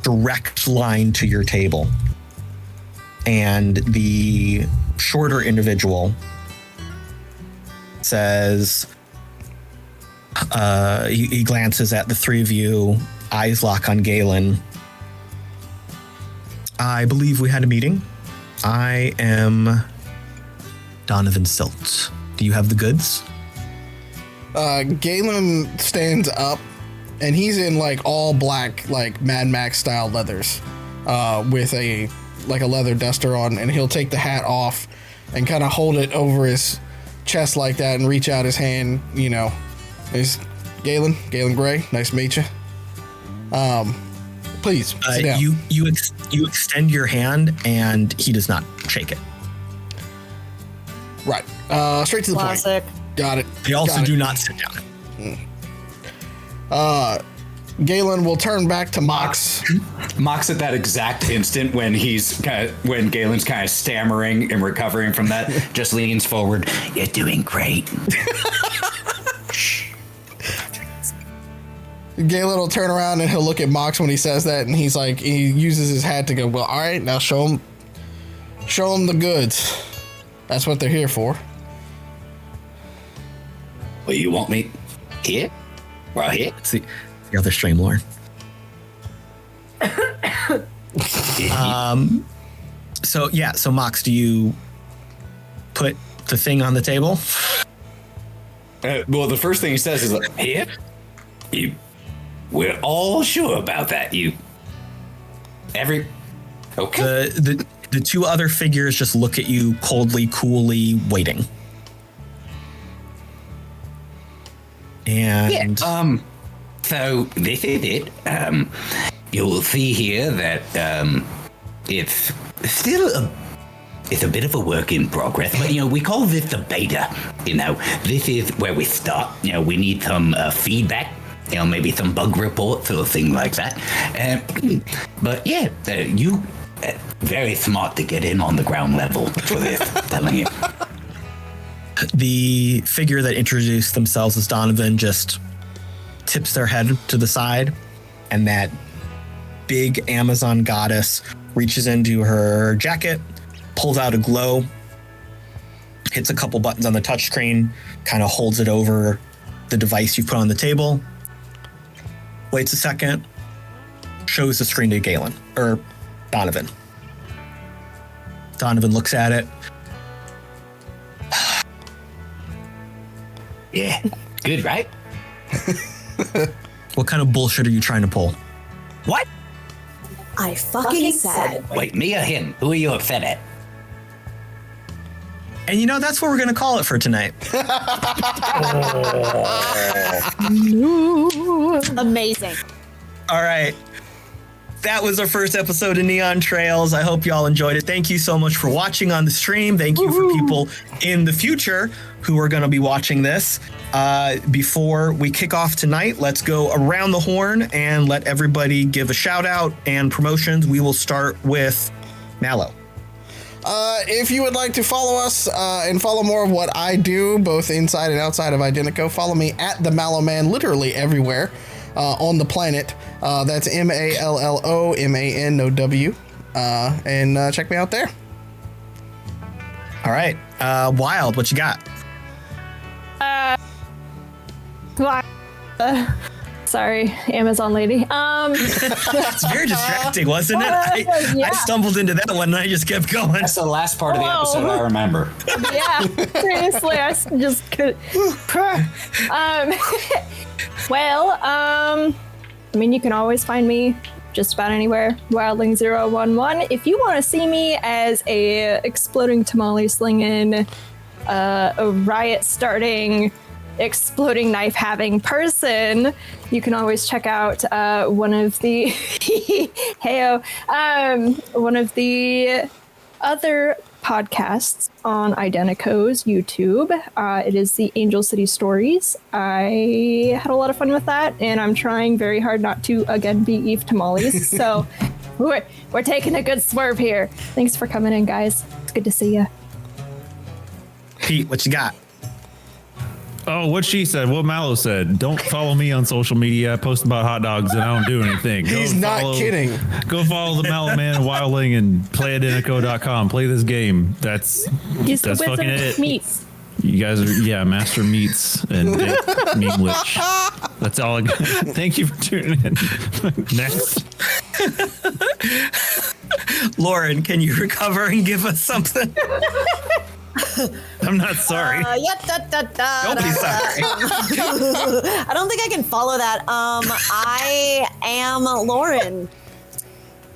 direct line to your table. And the shorter individual says, he glances at the three of you, eyes lock on Galen. I believe we had a meeting. I am Donovan Silt. Do you have the goods? Galen stands up, and he's in like all black, like Mad Max style leathers, with a leather duster on, and he'll take the hat off and kind of hold it over his chest like that and reach out his hand. Is Galen Gray. Nice to meet you. Please sit down. You extend your hand, and he does not shake it. Right. Straight to the Classic. point. Got it. They also do not sit down. Galen will turn back to Mox. Mox at that exact instant when Galen's kind of stammering and recovering from that, just leans forward. You're doing great. Galen will turn around and he'll look at Mox when he says that, and he's like, he uses his hat to go, well, all right, now show him the goods. That's what they're here for. Well, you want me here? Right here? It's the other stream lord. So Mox, do you put the thing on the table? Well, the first thing he says is like, Here? We're all sure about that. Okay. The two other figures just look at you coldly, coolly, waiting. And So this is it. You'll see here that it's still it's a bit of a work in progress, but we call this the beta. This is where we start. We need some feedback. Maybe some bug reports or things like that. But yeah, you very smart to get in on the ground level for this. Telling you. The figure that introduced themselves as Donovan just tips their head to the side, and that big Amazon goddess reaches into her jacket, pulls out a glow, hits a couple buttons on the touchscreen, kind of holds it over the device you put on the table, waits a second, shows the screen to Galen, or Donovan. Donovan looks at it. Yeah, good, right? What kind of bullshit are you trying to pull? What? I fucking said. Wait, me or him? Who are you upset at? And you know, that's what we're going to call it for tonight. Amazing. All right. That was our first episode of Neon Trails. I hope y'all enjoyed it. Thank you so much for watching on the stream. Thank you for people in the future who are going to be watching this. Before we kick off tonight, let's go around the horn and let everybody give a shout out and promotions. We will start with Mallo. If you would like to follow us and follow more of what I do, both inside and outside of Identico, follow me at the Mallo Man, literally everywhere on the planet. That's MALLOMAN, no W. And check me out there. All right. Wild, what you got? Sorry, Amazon lady. It's very distracting, wasn't it? I stumbled into that one and I just kept going. That's the last part of the episode I remember. Yeah, seriously, I just could. I mean, you can always find me just about anywhere. Wildling011. If you want to see me as a exploding tamale slinging, a riot starting, exploding knife having person, you can always check out one of the one of the other podcasts on Identico's YouTube. It is the Angel City Stories. I had a lot of fun with that, and I'm trying very hard not to again be Eve Tamales. So we're taking a good swerve here. Thanks for coming in, guys. It's good to see you. Pete, what you got? Oh, what she said, what Mallo said. Don't follow me on social media. I post about hot dogs and I don't do anything. He's not kidding. Go follow the Mallo Man and Wildling and play IDENTECO.com. Play this game. That's fucking it. Meats. You guys are, Master Meats and Meme Witch. That's all I got. Thank you for tuning in. Next. Lauren, can you recover and give us something? I'm not sorry. Don't be sorry. I don't think I can follow that. I am Lauren.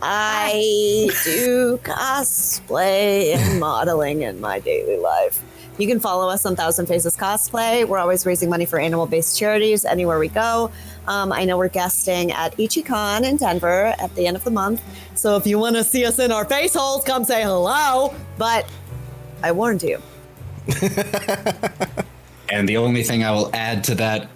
I do cosplay and modeling in my daily life. You can follow us on Thousand Faces Cosplay. We're always raising money for animal-based charities anywhere we go. I know we're guesting at IchiCon in Denver at the end of the month. So if you want to see us in our face holes, come say hello. But I warned you. And the only thing I will add to that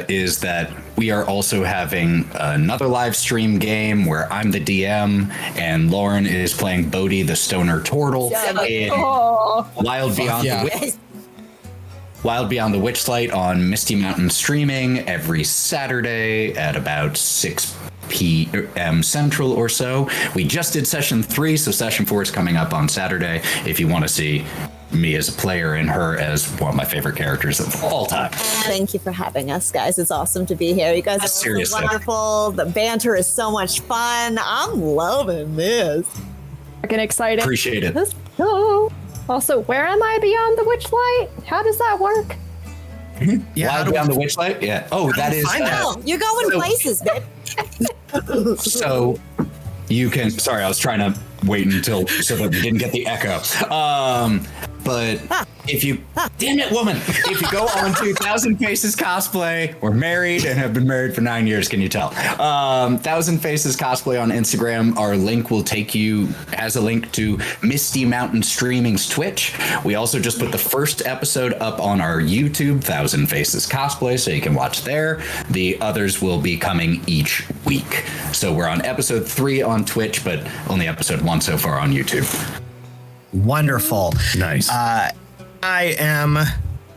is that we are also having another live stream game where I'm the DM and Lauren is playing Bodhi the Stoner Turtle in Wild Beyond the Witchlight on Misty Mountain Streaming every Saturday at about 6 p.m. Central or so. We just did session 3, so session 4 is coming up on Saturday if you want to see me as a player and her as one of my favorite characters of all time. Thank you for having us, guys. It's awesome to be here. You guys are so wonderful. The banter is so much fun. I'm loving this. Freaking excited. Appreciate it. Let's go. Also, where am I beyond the Witchlight? How does that work? Wild Beyond the Witchlight? Yeah. Oh, that is... you're going places, babe. So you can... Sorry, I was trying to wait until so that we didn't get the echo. But if you, damn it, woman, if you go on to Thousand Faces Cosplay, we're married and have been married for 9 years. Can you tell? Thousand Faces Cosplay on Instagram. Our link will take you as a link to Misty Mountain Streaming's Twitch. We also just put the first episode up on our YouTube, Thousand Faces Cosplay, so you can watch there. The others will be coming each week. So we're on episode 3 on Twitch, but only episode 1 so far on YouTube. Wonderful. Nice. I am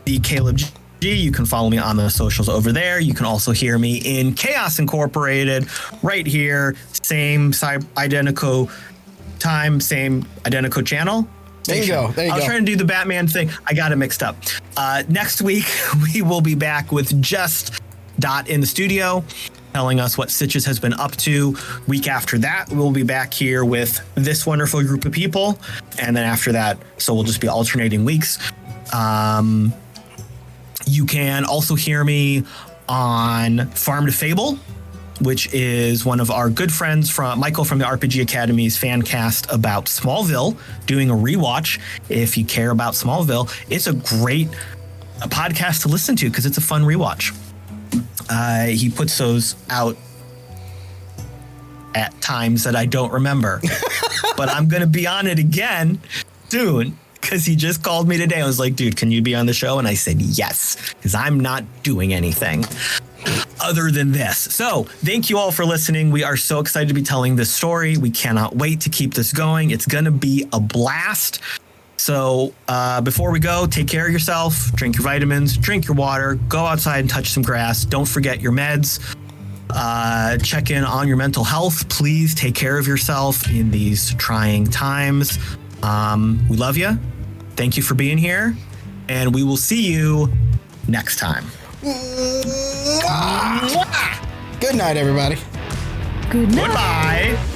the Caleb G. You can follow me on the socials over there. You can also hear me in Chaos Incorporated right here. Same Identico time, same Identico channel. There you go. I was trying to do the Batman thing. I got it mixed up. Next week, we will be back with just Dot in the studio, telling us what Stitches has been up to. Week after that, we'll be back here with this wonderful group of people. And then after that, so we'll just be alternating weeks. You can also hear me on Farm to Fable which is one of our good friends from Michael from the RPG Academy's fan cast about Smallville, doing a rewatch. If you care about Smallville, it's a great podcast to listen to because it's a fun rewatch. He puts those out at times that I don't remember, but I'm going to be on it again soon because he just called me today. I was like, dude, can you be on the show? And I said, yes, because I'm not doing anything other than this. So thank you all for listening. We are so excited to be telling this story. We cannot wait to keep this going. It's going to be a blast. So before we go, take care of yourself, drink your vitamins, drink your water, go outside and touch some grass. Don't forget your meds. Check in on your mental health. Please take care of yourself in these trying times. We love you. Thank you for being here. And we will see you next time. Good night, everybody. Good night. Goodbye.